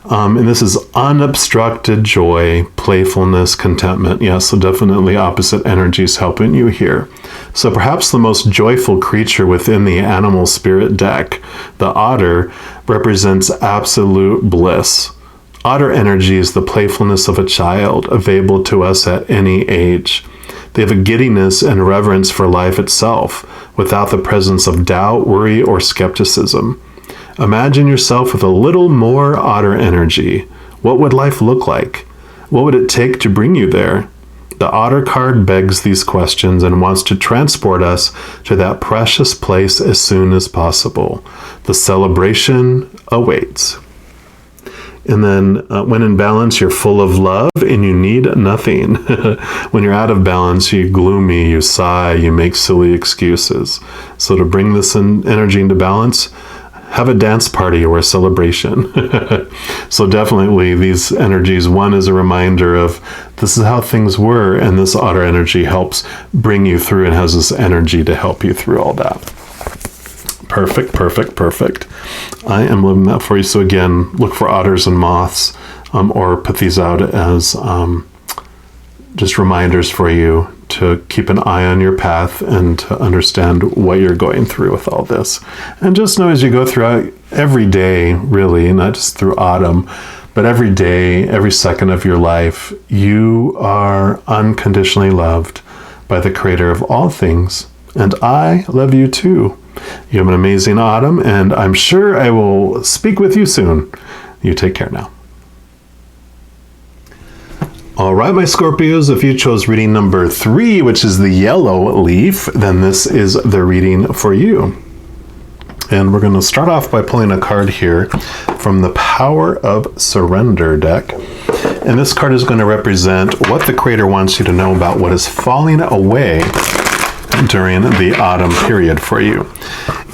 S1: And this is unobstructed joy, playfulness, contentment. Yeah, so definitely opposite energies helping you here. So perhaps the most joyful creature within the animal spirit deck, the otter, represents absolute bliss. Otter energy is the playfulness of a child, available to us at any age. They have a giddiness and reverence for life itself, without the presence of doubt, worry, or skepticism. Imagine yourself with a little more otter energy. What would life look like? What would it take to bring you there? The otter card begs these questions and wants to transport us to that precious place as soon as possible. The celebration awaits. And then when in balance, you're full of love and you need nothing. When you're out of balance, you're gloomy, you sigh, you make silly excuses. So to bring this energy into balance, have a dance party or a celebration. So definitely these energies, one is a reminder of this is how things were, and this otter energy helps bring you through and has this energy to help you through all that. Perfect, perfect, perfect. I am living that for you. So again, look for otters and moths, or put these out as just reminders for you to keep an eye on your path and to understand what you're going through with all this. And just know as you go throughout every day, really, not just through autumn, but every day, every second of your life, you are unconditionally loved by the Creator of all things. And I love you too. You have an amazing autumn, and I'm sure I will speak with you soon. You take care now. All right, my Scorpios, if you chose reading number 3, which is the yellow leaf, then this is the reading for you. And we're going to start off by pulling a card here from the Power of Surrender deck. And this card is going to represent what the Creator wants you to know about what is falling away during the autumn period for you.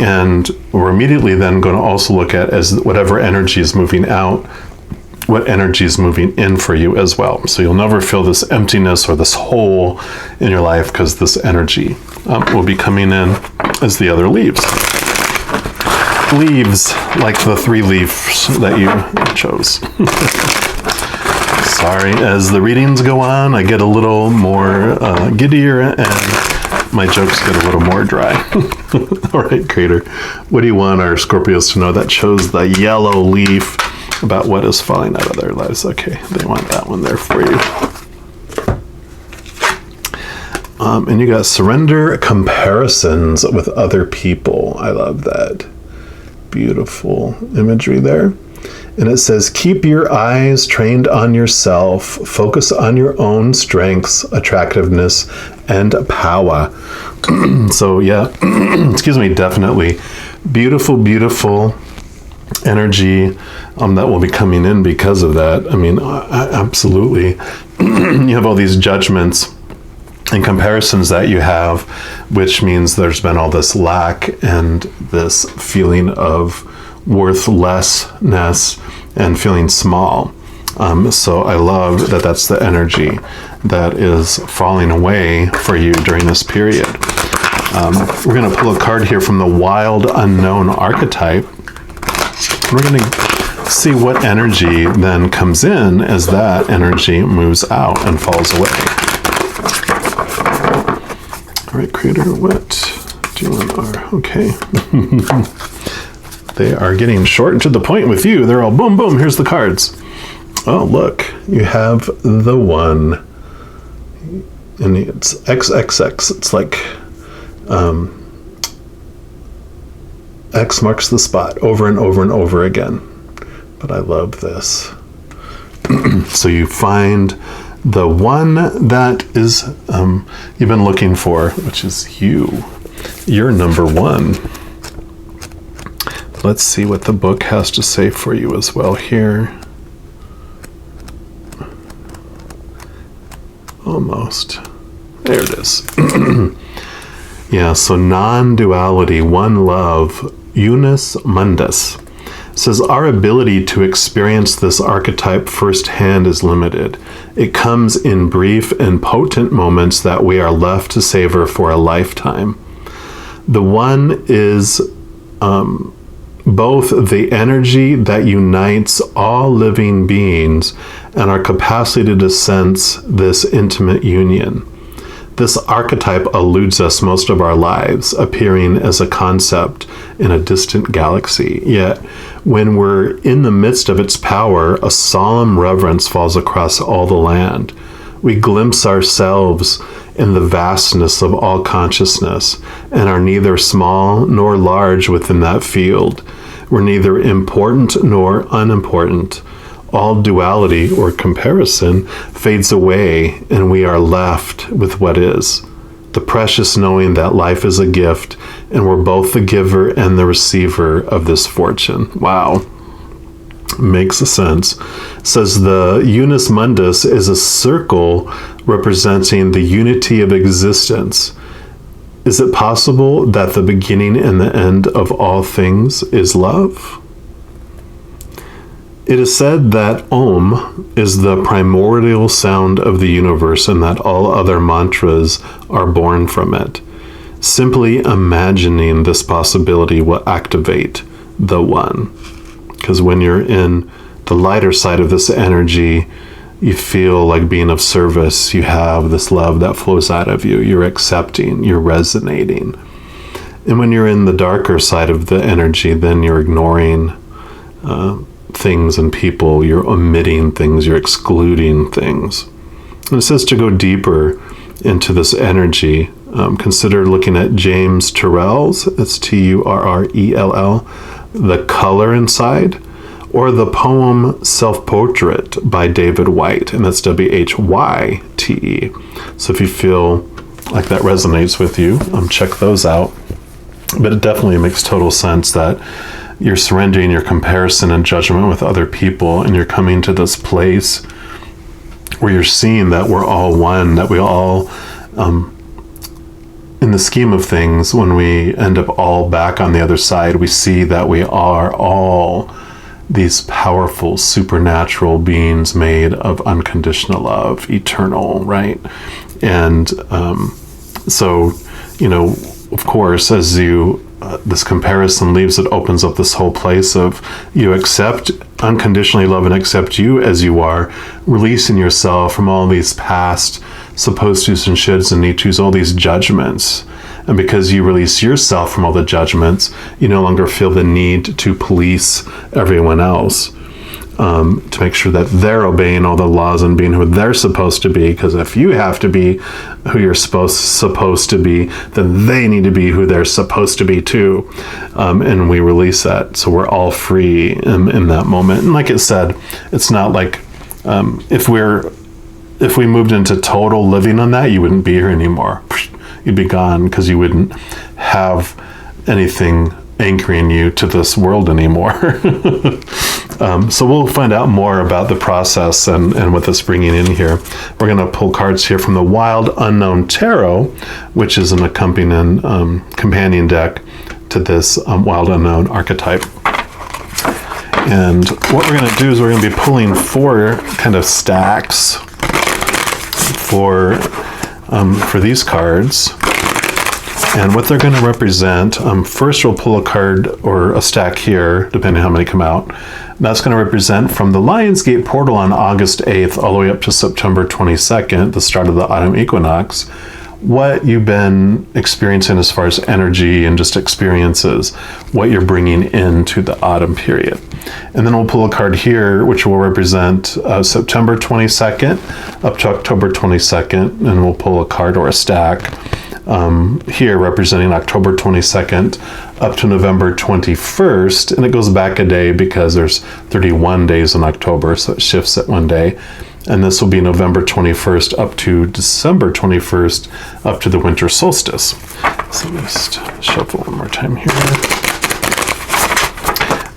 S1: And we're immediately then going to also look at, as whatever energy is moving out, what energy is moving in for you as well. So you'll never feel this emptiness or this hole in your life, because this energy will be coming in as the other leaves. Leaves, like the 3 leaves that you chose. Sorry, as the readings go on, I get a little more giddier and my jokes get a little more dry. All right, Creator, what do you want our Scorpios to know that chose the yellow leaf about what is falling out of their lives? Okay, they want that one there for you. And you got surrender comparisons with other people. I love that. Beautiful imagery there. And it says, keep your eyes trained on yourself. Focus on your own strengths, attractiveness, and power. So yeah, excuse me, definitely. Beautiful, beautiful energy that will be coming in because of that. I mean, absolutely. You have all these judgments and comparisons that you have, which means there's been all this lack and this feeling of worthlessness and feeling small. So I love that that's the energy that is falling away for you during this period. We're going to pull a card here from the Wild Unknown archetype. We're going to see what energy then comes in as that energy moves out and falls away. All right, Creator, what do you want? Okay. They are getting short and to the point with you. They're all boom, boom, here's the cards. Oh, look, you have the 1. And it's XXX. It's like X marks the spot over and over and over again. But I love this. So you find the one that is you've been looking for, which is you. You're number one. Let's see what the book has to say for you as well here. Almost. There it is. Yeah, so non-duality, one love, unus mundus. Says our ability to experience this archetype firsthand is limited. It comes in brief and potent moments that we are left to savor for a lifetime. The one is both the energy that unites all living beings and our capacity to sense this intimate union. This archetype eludes us most of our lives, appearing as a concept in a distant galaxy. Yet, when we're in the midst of its power, a solemn reverence falls across all the land. We glimpse ourselves in the vastness of all consciousness and are neither small nor large within that field. We're neither important nor unimportant. All duality or comparison fades away, and we are left with what is. The precious knowing that life is a gift, and we're both the giver and the receiver of this fortune. Wow. Makes sense. Says the unus mundus is a circle representing the unity of existence. Is it possible that the beginning and the end of all things is love? It is said that Om is the primordial sound of the universe and that all other mantras are born from it. Simply imagining this possibility will activate the one. Because when you're in the lighter side of this energy, you feel like being of service. You have this love that flows out of you. You're accepting, you're resonating. And when you're in the darker side of the energy, then you're ignoring things and people, you're omitting things, you're excluding things. And it says to go deeper into this energy, consider looking at James Turrell's, it's Turrell, The Color Inside, or the poem Self-Portrait by David Whyte, and that's Whyte. So if you feel like that resonates with you, check those out. But it definitely makes total sense that you're surrendering your comparison and judgment with other people, and you're coming to this place where you're seeing that we're all one, that we all, in the scheme of things, when we end up all back on the other side, we see that we are all these powerful supernatural beings made of unconditional love, eternal, right? And so, you know, of course, as you this comparison leaves, it opens up this whole place of you accept, unconditionally love and accept you as you are, releasing yourself from all these past supposed tos and shoulds and need tos, all these judgments. And because you release yourself from all the judgments, you no longer feel the need to police everyone else, to make sure that they're obeying all the laws and being who they're supposed to be. Because if you have to be who you're supposed to be, then they need to be who they're supposed to be too. And we release that, so we're all free in that moment. And like it said, it's not like if we moved into total living on that, you wouldn't be here anymore. You'd be gone, because you wouldn't have anything anchoring you to this world anymore. So we'll find out more about the process and what that's bringing in here. We're going to pull cards here from the Wild Unknown Tarot, which is an accompanying companion deck to this Wild Unknown archetype. And what we're going to do is we're going to be pulling 4 kind of stacks for these cards. And what they're going to represent, first we'll pull a card or a stack here, depending on how many come out. That's going to represent from the Lionsgate portal on August 8th all the way up to September 22nd, the start of the Autumn Equinox, what you've been experiencing as far as energy and just experiences, what you're bringing into the autumn period. And then we'll pull a card here, which will represent September 22nd up to October 22nd, and we'll pull a card or a stack here representing October 22nd up to November 21st, and it goes back a day because there's 31 days in October, so it shifts at one day. And this will be November 21st up to December 21st, up to the winter solstice. So just shuffle one more time here.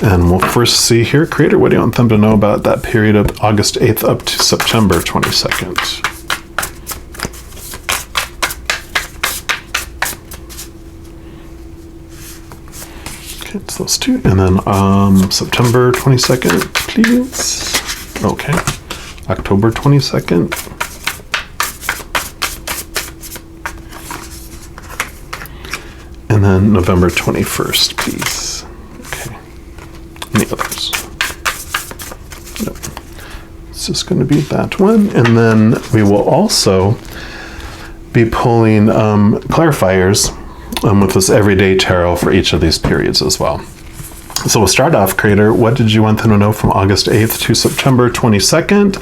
S1: And we'll first see here, Creator, what do you want them to know about that period of August 8th up to September 22nd? Okay, it's those two. And then September 22nd, please. Okay. October 22nd. And then November 21st, please. Okay. Any others? No. It's just going to be that one. And then we will also be pulling clarifiers with this everyday tarot for each of these periods as well. So we'll start off, Creator. What did you want them to know from August 8th to September 22nd?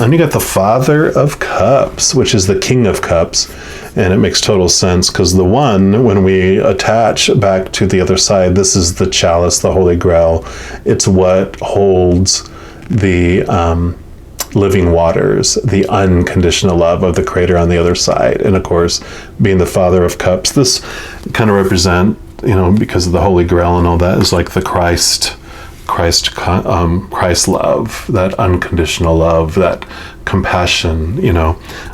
S1: And you got the Father of Cups, which is the King of Cups. And it makes total sense because the one, when we attach back to the other side, this is the chalice, the Holy Grail. It's what holds the living waters, the unconditional love of the Creator on the other side. And of course, being the Father of Cups, this kind of represent, because of the Holy Grail and all that, is like the Christ love, that unconditional love, that compassion,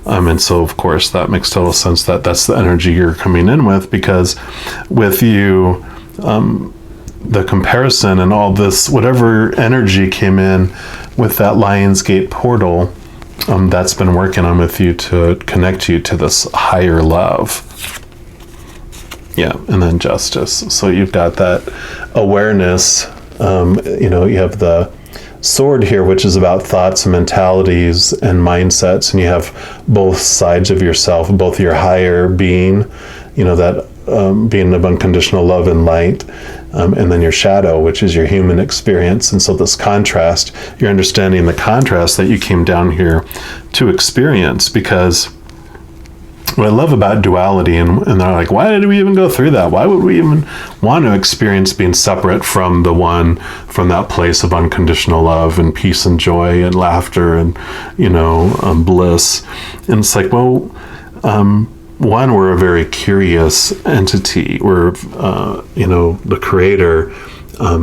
S1: and so of course that makes total sense that that's the energy you're coming in with, because with you, the comparison and all this, whatever energy came in with that Lionsgate portal, that's been working on with you to connect you to this higher love. Yeah, and then justice. So you've got that awareness. You have the sword here, which is about thoughts and mentalities and mindsets, and you have both sides of yourself, both your higher being, that being of unconditional love and light, and then your shadow, which is your human experience. And so this contrast, you're understanding the contrast that you came down here to experience, because what I love about duality, and they're like, why did we even go through that? Why would we even want to experience being separate from the one, from that place of unconditional love and peace and joy and laughter and, bliss? And it's like, well, one, we're a very curious entity. We're, the Creator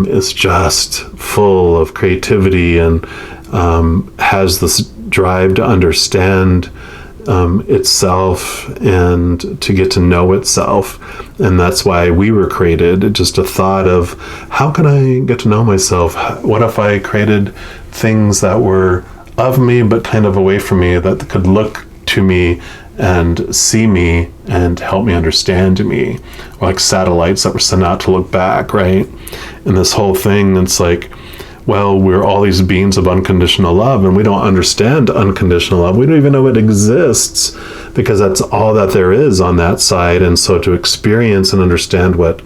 S1: is just full of creativity and has this drive to understand itself and to get to know itself. And that's why we were created. Just a thought of, how can I get to know myself? What if I created things that were of me but kind of away from me, that could look to me and see me and help me understand me, like satellites that were sent out to look back, right? And this whole thing, it's like, well, we're all these beings of unconditional love, and we don't understand unconditional love. We don't even know it exists, because that's all that there is on that side. And so to experience and understand what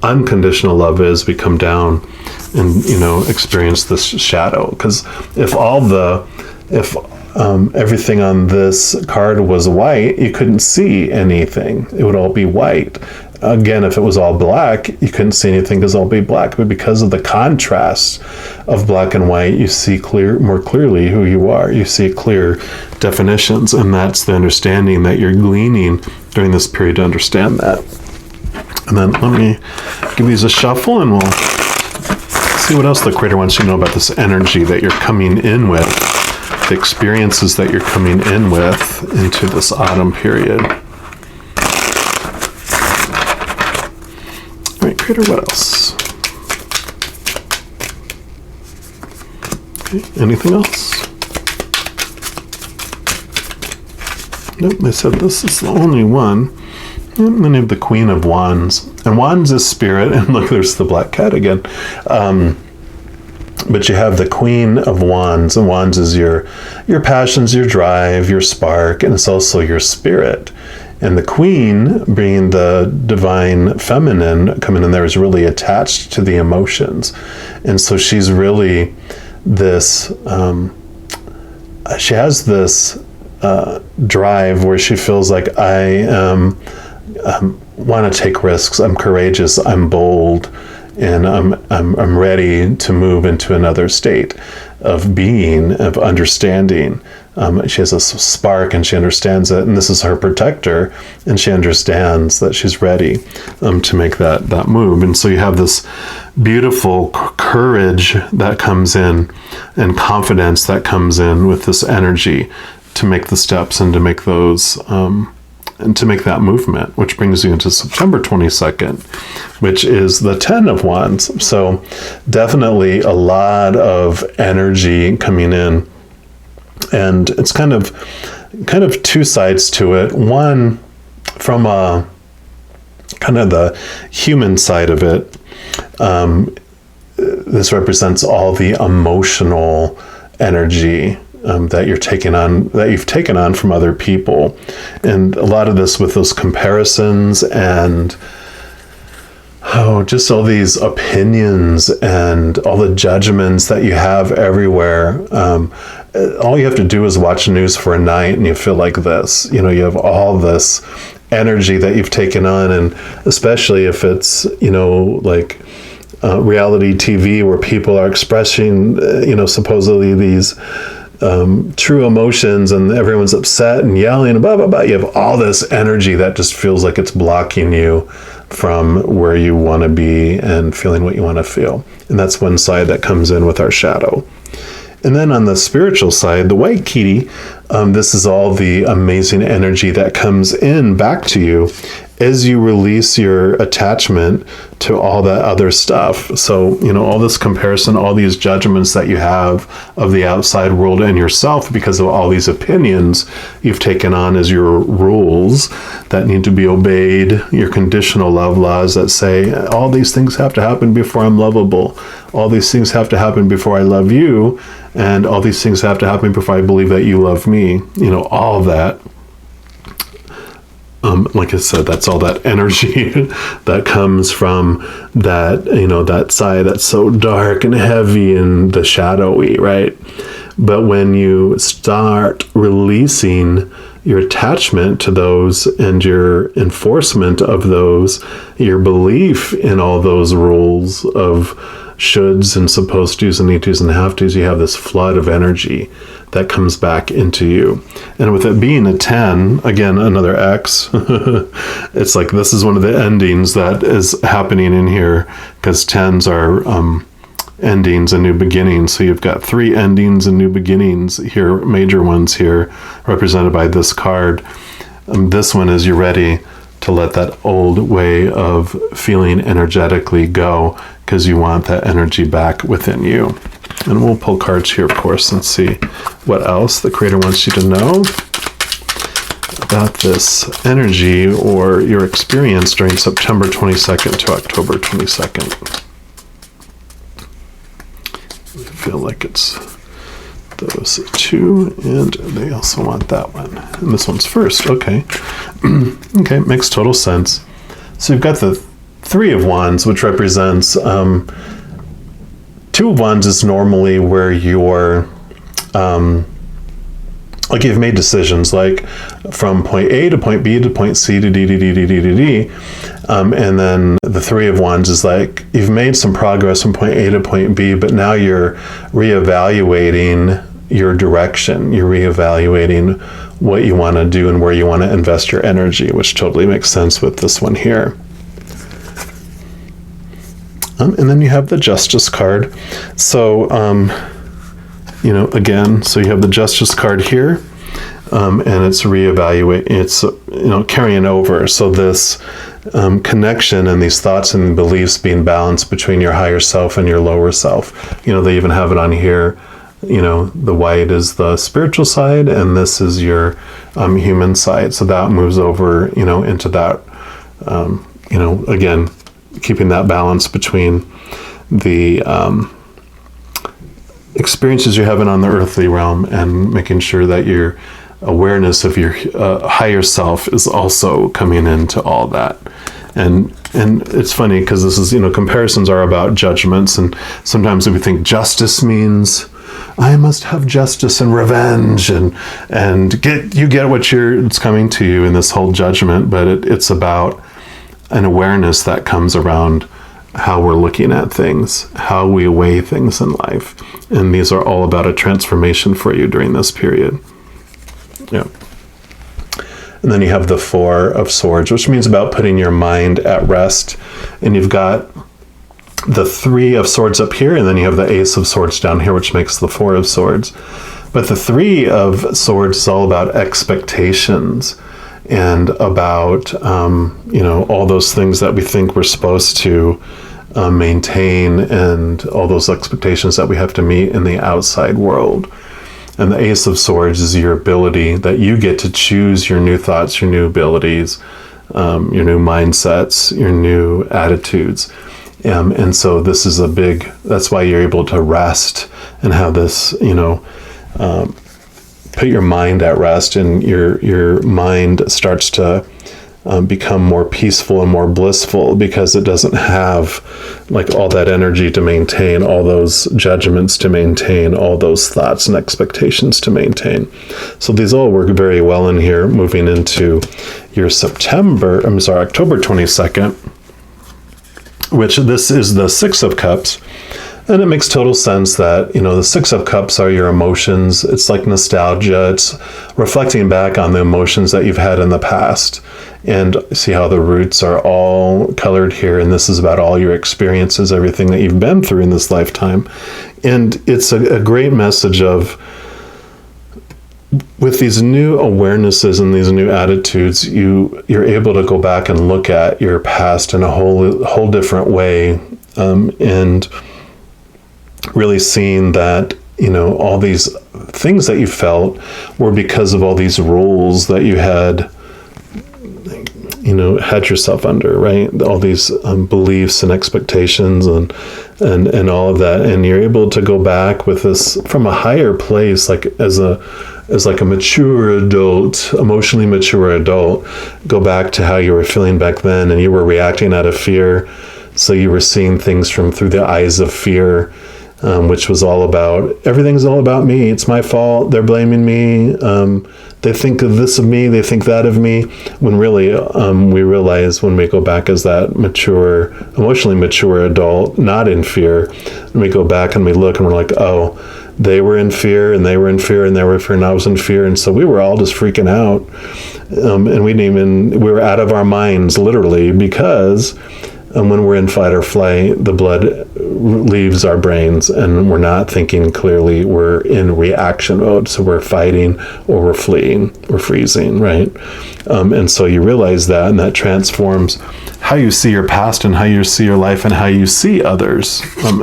S1: unconditional love is, we come down and, experience this shadow. Because if everything on this card was white, you couldn't see anything. It would all be white. Again, if it was all black, you couldn't see anything because it'll be black. But because of the contrast of black and white, you see more clearly who you are. You see clear definitions, and that's the understanding that you're gleaning during this period to understand that. And then let me give these a shuffle, and we'll see what else the Creator wants you to know about this energy that you're coming in with, the experiences that you're coming in with into this autumn period. All right, Creator, what else? Okay, anything else? Nope, they said this is the only one. And then you have the Queen of Wands. And Wands is spirit, and look, there's the black cat again. But you have the Queen of Wands, and Wands is your passions, your drive, your spark, and it's also your spirit. And the Queen, being the divine feminine coming in there, is really attached to the emotions. And so she's really this, she has this drive where she feels like I want to take risks, I'm courageous, I'm bold, and I'm ready to move into another state of being, of understanding. She has a spark and she understands it, and this is her protector, and she understands that she's ready to make that move. And so you have this beautiful courage that comes in and confidence that comes in with this energy to make the steps and to make those and to make that movement, which brings you into September 22nd, which is the 10 of Wands. So definitely a lot of energy coming in. And it's kind of two sides to it. One, from a kind of the human side of it, this represents all the emotional energy that you're taking on, that you've taken on from other people. And a lot of this with those comparisons and just all these opinions and all the judgments that you have everywhere. All you have to do is watch the news for a night and you feel like this. You have all this energy that you've taken on, and especially if it's, like reality TV where people are expressing, supposedly these true emotions, and everyone's upset and yelling and blah, blah, blah. You have all this energy that just feels like it's blocking you from where you want to be and feeling what you want to feel. And that's one side that comes in with our shadow. And then on the spiritual side, the white kitty, this is all the amazing energy that comes in back to you as you release your attachment to all that other stuff. So, all this comparison, all these judgments that you have of the outside world and yourself because of all these opinions you've taken on as your rules that need to be obeyed, your conditional love laws that say, all these things have to happen before I'm lovable. All these things have to happen before I love you. And all these things have to happen before I believe that you love me. All of that. Like I said, that's all that energy that comes from that, that side that's so dark and heavy and the shadowy, right? But when you start releasing your attachment to those and your enforcement of those, your belief in all those rules of shoulds and supposed tos and need tos and have tos, you have this flood of energy that comes back into you. And with it being a 10, again, another X, it's like this is one of the endings that is happening in here, because 10s are endings and new beginnings. So you've got 3 endings and new beginnings here, major ones here, represented by this card. This one is you're ready to let that old way of feeling energetically go, because you want that energy back within you. And we'll pull cards here, of course, and see what else the Creator wants you to know about this energy or your experience during September 22nd to October 22nd. I feel like it's those 2, and they also want that one. And this one's first. Okay. Okay, makes total sense. So you've got the 3 of Wands, which represents 2 of Wands is normally where you're like you've made decisions, like from point A to point B to point C to D to D to D to D. And then the 3 of Wands is like you've made some progress from point A to point B, but now you're reevaluating your direction. You're reevaluating what you want to do and where you want to invest your energy, which totally makes sense with this one here. And then you have the Justice card. So, again, so you have the Justice card here, and it's reevaluate. It's, carrying over. So this connection and these thoughts and beliefs being balanced between your higher self and your lower self. They even have it on here. The white is the spiritual side, and this is your human side. So that moves over, into that, again, keeping that balance between the experiences you're having on the earthly realm and making sure that your awareness of your higher self is also coming into all that. And it's funny because this is, comparisons are about judgments, and sometimes we think justice means I must have justice and revenge and get what it's coming to you in this whole judgment, but it's about an awareness that comes around how we're looking at things, how we weigh things in life. And these are all about a transformation for you during this period. Yeah. And then you have the Four of Swords, which means about putting your mind at rest. And you've got the Three of Swords up here, and then you have the Ace of Swords down here, which makes the Four of Swords. But the Three of Swords is all about expectations and about, all those things that we think we're supposed to maintain, and all those expectations that we have to meet in the outside world. And the Ace of Swords is your ability that you get to choose your new thoughts, your new abilities, your new mindsets, your new attitudes. And so this is that's why you're able to rest and have this, put your mind at rest, and your mind starts to become more peaceful and more blissful, because it doesn't have like all that energy to maintain, all those judgments to maintain, all those thoughts and expectations to maintain. So these all work very well in here, moving into your October 22nd, which this is the Six of Cups. And it makes total sense that, the Six of Cups are your emotions. It's like nostalgia. It's reflecting back on the emotions that you've had in the past. And see how the roots are all colored here. And this is about all your experiences, everything that you've been through in this lifetime. And it's a great message of, with these new awarenesses and these new attitudes, you're able to go back and look at your past in a whole different way. And really seeing that, all these things that you felt were because of all these rules that you had yourself under, right? All these beliefs and expectations and all of that. And you're able to go back with this from a higher place, like as like a mature adult, emotionally mature adult, go back to how you were feeling back then, and you were reacting out of fear. So you were seeing things through the eyes of fear, which was all about, everything's all about me. It's my fault. They're blaming me. They think of this of me. They think that of me. When really, we realize when we go back as that mature, emotionally mature adult, not in fear, and we go back and we look and we're like, oh, they were in fear, and they were in fear, and they were in fear, and I was in fear. And so we were all just freaking out. And we were out of our minds, literally, because when we're in fight or flight, the blood leaves our brains and we're not thinking clearly. We're in reaction mode. So we're fighting, or we're fleeing, we're freezing, right? And so you realize that, and that transforms how you see your past and how you see your life and how you see others,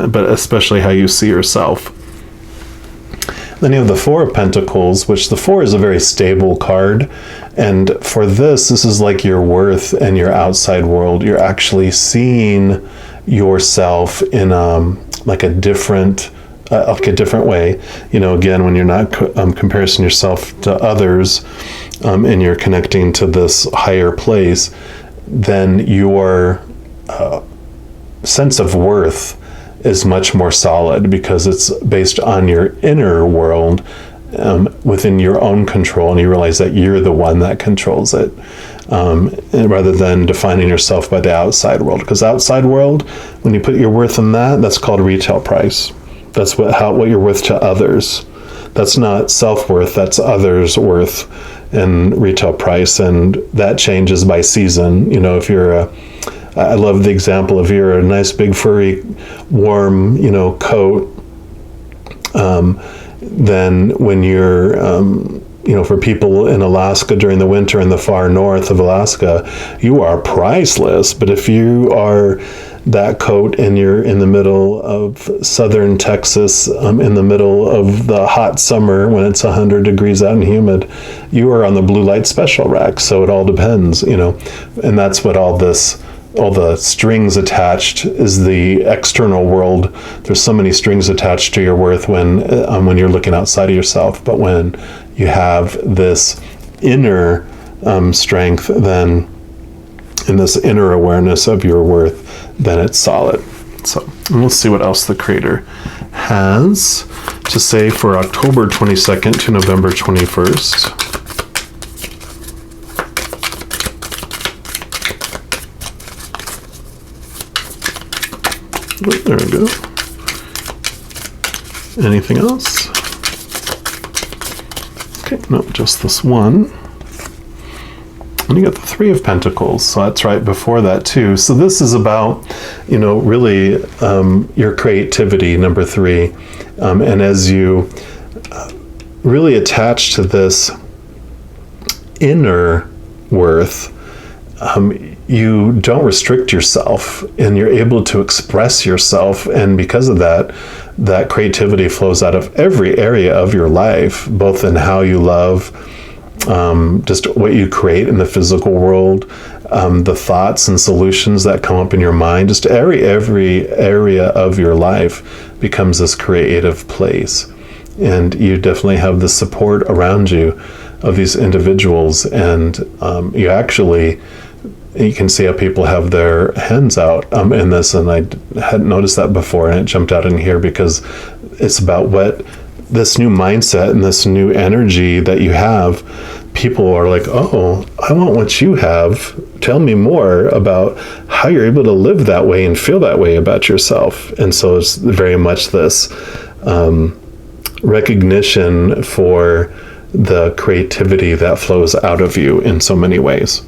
S1: but especially how you see yourself. Then you have the Four of Pentacles, which the Four is a very stable card. And for this is like your worth and your outside world. You're actually seeing yourself in like a different way. Again, when you're not comparing yourself to others, and you're connecting to this higher place, then your sense of worth is much more solid, because it's based on your inner world, within your own control, and you realize that you're the one that controls it, rather than defining yourself by the outside world. Because outside world, when you put your worth in that's called retail price. That's what you're worth to others. That's not self-worth, that's others' worth and retail price, and that changes by season. If you're I love the example of, you're a nice big furry warm coat, then when you're for people in Alaska during the winter, in the far north of Alaska, you are priceless. But if you are that coat and you're in the middle of southern Texas, in the middle of the hot summer when it's 100 degrees out and humid, you are on the blue light special rack. So it all depends, and that's what all the strings attached is, the external world. There's so many strings attached to your worth when you're looking outside of yourself. But when you have this inner strength, then in this inner awareness of your worth, then it's solid. So we'll see what else the Creator has to say for October 22nd to November 21st. There we go. Anything else? Okay, no, just this one. And you got the Three of Pentacles, so that's right before that too. So this is about, really your creativity, number 3. And as you really attach to this inner worth, you don't restrict yourself, and you're able to express yourself. And because of that, that creativity flows out of every area of your life, both in how you love, just what you create in the physical world, the thoughts and solutions that come up in your mind. Just every area of your life becomes this creative place. And you definitely have the support around you of these individuals. And you can see how people have their hands out in this. And I hadn't noticed that before, and it jumped out in here because it's about what this new mindset and this new energy that you have. People are like, oh, I want what you have. Tell me more about how you're able to live that way and feel that way about yourself. And so it's very much this recognition for the creativity that flows out of you in so many ways,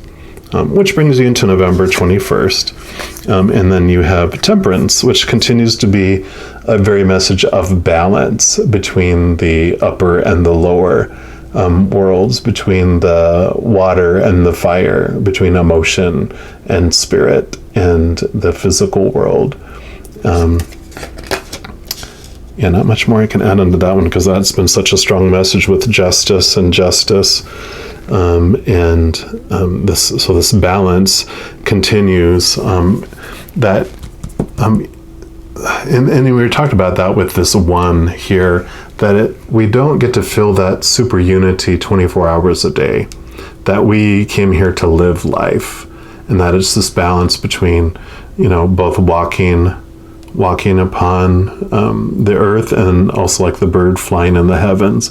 S1: which brings you into November 21st. And then you have Temperance, which continues to be a very message of balance between the upper and the lower worlds, between the water and the fire, between emotion and spirit and the physical world. Not much more I can add onto that one, because that's been such a strong message with justice and justice. This balance continues. And we talked about that with this one here, that we don't get to feel that super unity 24 hours a day, that we came here to live life, and that it's this balance between, both walking upon the earth, and also like the bird flying in the heavens.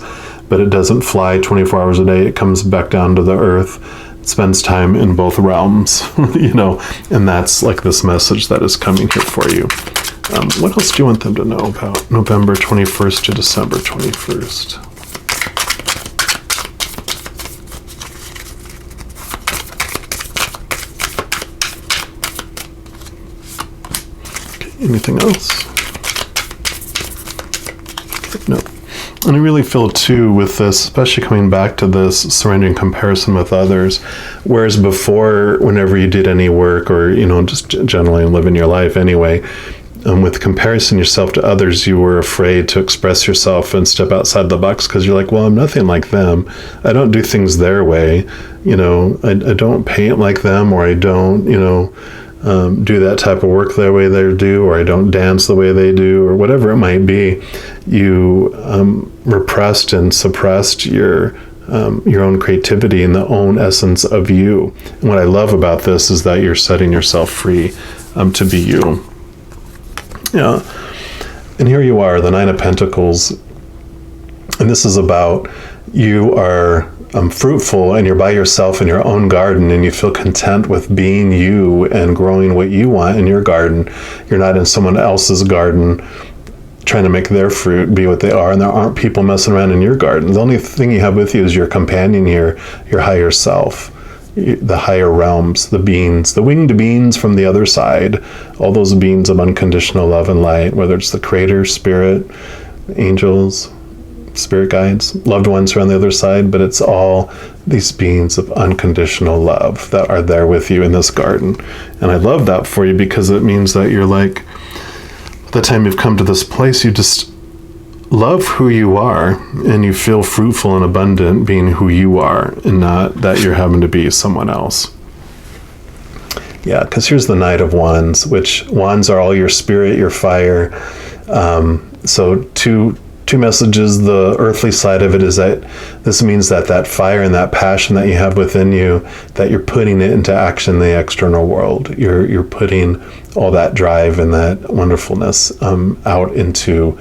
S1: But it doesn't fly 24 hours a day. It comes back down to the earth, spends time in both realms, and that's like this message that is coming here for you. What else do you want them to know about November 21st to December 21st? Okay, anything else? Okay, no. And I really feel too with this, especially coming back to this surrendering comparison with others, whereas before, whenever you did any work or, just generally living your life anyway, with comparison yourself to others, you were afraid to express yourself and step outside the box, because you're like, well, I'm nothing like them. I don't do things their way. I don't paint like them, or I don't, do that type of work the way they do, or I don't dance the way they do, or whatever it might be. You repressed and suppressed your own creativity and the own essence of you. And what I love about this is that you're setting yourself free to be you. Yeah. And here you are, the Nine of Pentacles. And this is about you are fruitful, and you're by yourself in your own garden, and you feel content with being you and growing what you want in your garden. You're not in someone else's garden trying to make their fruit be what they are, and there aren't people messing around in your garden. The only thing you have with you is your companion here, your higher self, the higher realms, the beings, the winged beings from the other side, all those beings of unconditional love and light, whether it's the creator, spirit, angels, spirit guides, loved ones who are on the other side, but it's all these beings of unconditional love that are there with you in this garden. And I love that for you, because it means that you're like, by the time you've come to this place, you just love who you are, and you feel fruitful and abundant being who you are, and not that you're having to be someone else. Yeah, because here's the Knight of Wands, which wands are all your spirit, your fire. So two messages. The earthly side of it is that this means that fire and that passion that you have within you, that you're putting it into action in the external world. You're putting all that drive and that wonderfulness out into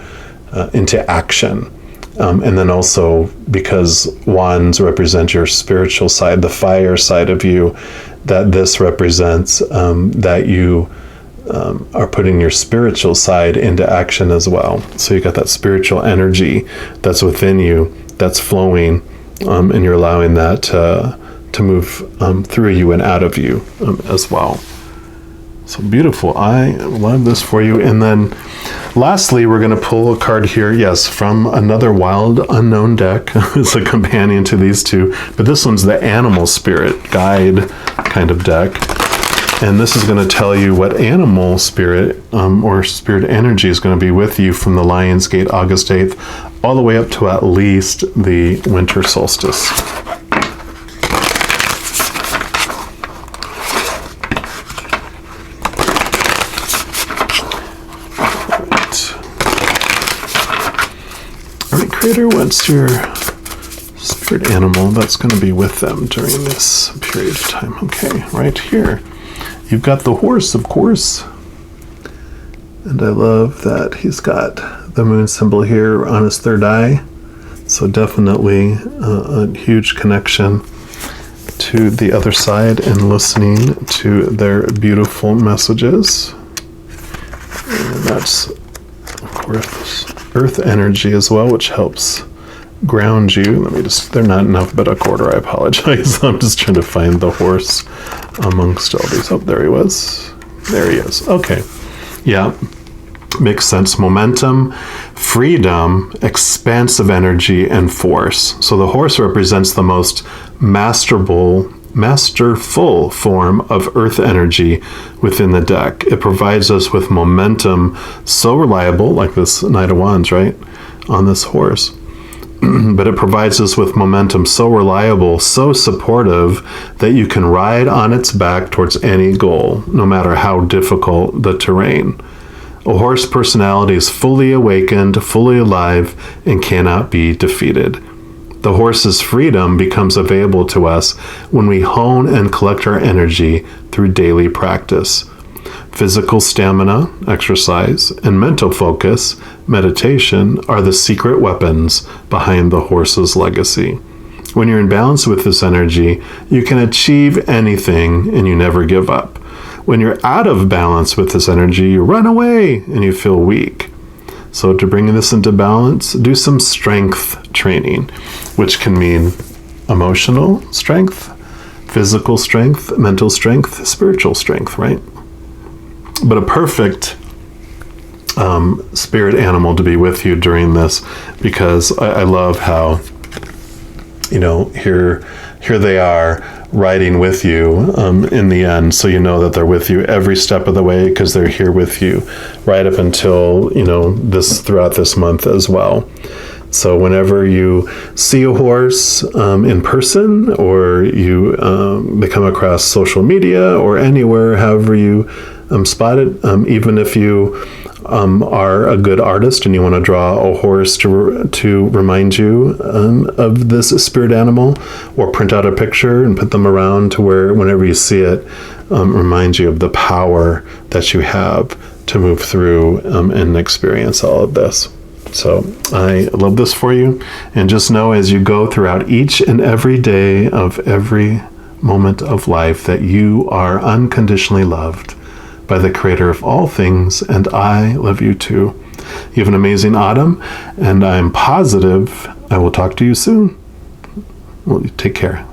S1: action. And then also, because wands represent your spiritual side, the fire side of you, that this represents that you are putting your spiritual side into action as well. So you got that spiritual energy that's within you, that's flowing and you're allowing that to move through you and out of you as well. So beautiful. I love this for you. And then lastly, we're going to pull a card here, yes, from another Wild Unknown deck. It's a companion to these two, but this one's the Animal Spirit Guide kind of deck. And this is going to tell you what animal spirit or spirit energy is going to be with you from the Lion's Gate, August 8th, all the way up to at least the winter solstice. All right, Creator, what's your spirit animal that's going to be with them during this period of time? Okay, right here. You've got the horse, of course. And I love that he's got the moon symbol here on his third eye. So definitely a huge connection to the other side and listening to their beautiful messages. And that's, of course, earth energy as well, which helps ground you. They're not in alphabetical order, I apologize. I'm just trying to find the horse amongst all these. Oh, there he was. There he is. Okay. Yeah. Makes sense. Momentum, freedom, expansive energy, and force. So the horse represents the most masterful form of earth energy within the deck. It provides us with momentum so reliable, like this Knight of Wands, right? On this horse. But it provides us with momentum so reliable, so supportive, that you can ride on its back towards any goal, no matter how difficult the terrain. A horse personality is fully awakened, fully alive, and cannot be defeated. The horse's freedom becomes available to us when we hone and collect our energy through daily practice. Physical stamina, exercise, and mental focus, meditation, are the secret weapons behind the horse's legacy. When you're in balance with this energy, you can achieve anything and you never give up. When you're out of balance with this energy, you run away and you feel weak. So to bring this into balance, do some strength training, which can mean emotional strength, physical strength, mental strength, spiritual strength, right? But a perfect spirit animal to be with you during this, because I love how, here they are riding with you in the end, so you know that they're with you every step of the way, because they're here with you right up until throughout this month as well. So whenever you see a horse in person, or you they come across social media or anywhere, however you spot it, even if you are a good artist and you want to draw a horse to remind you of this spirit animal, or print out a picture and put them around to where whenever you see it, reminds you of the power that you have to move through and experience all of this. So I love this for you. And just know, as you go throughout each and every day of every moment of life, that you are unconditionally loved by the Creator of all things, and I love you too. You have an amazing autumn, and I'm positive I will talk to you soon. Well, take care.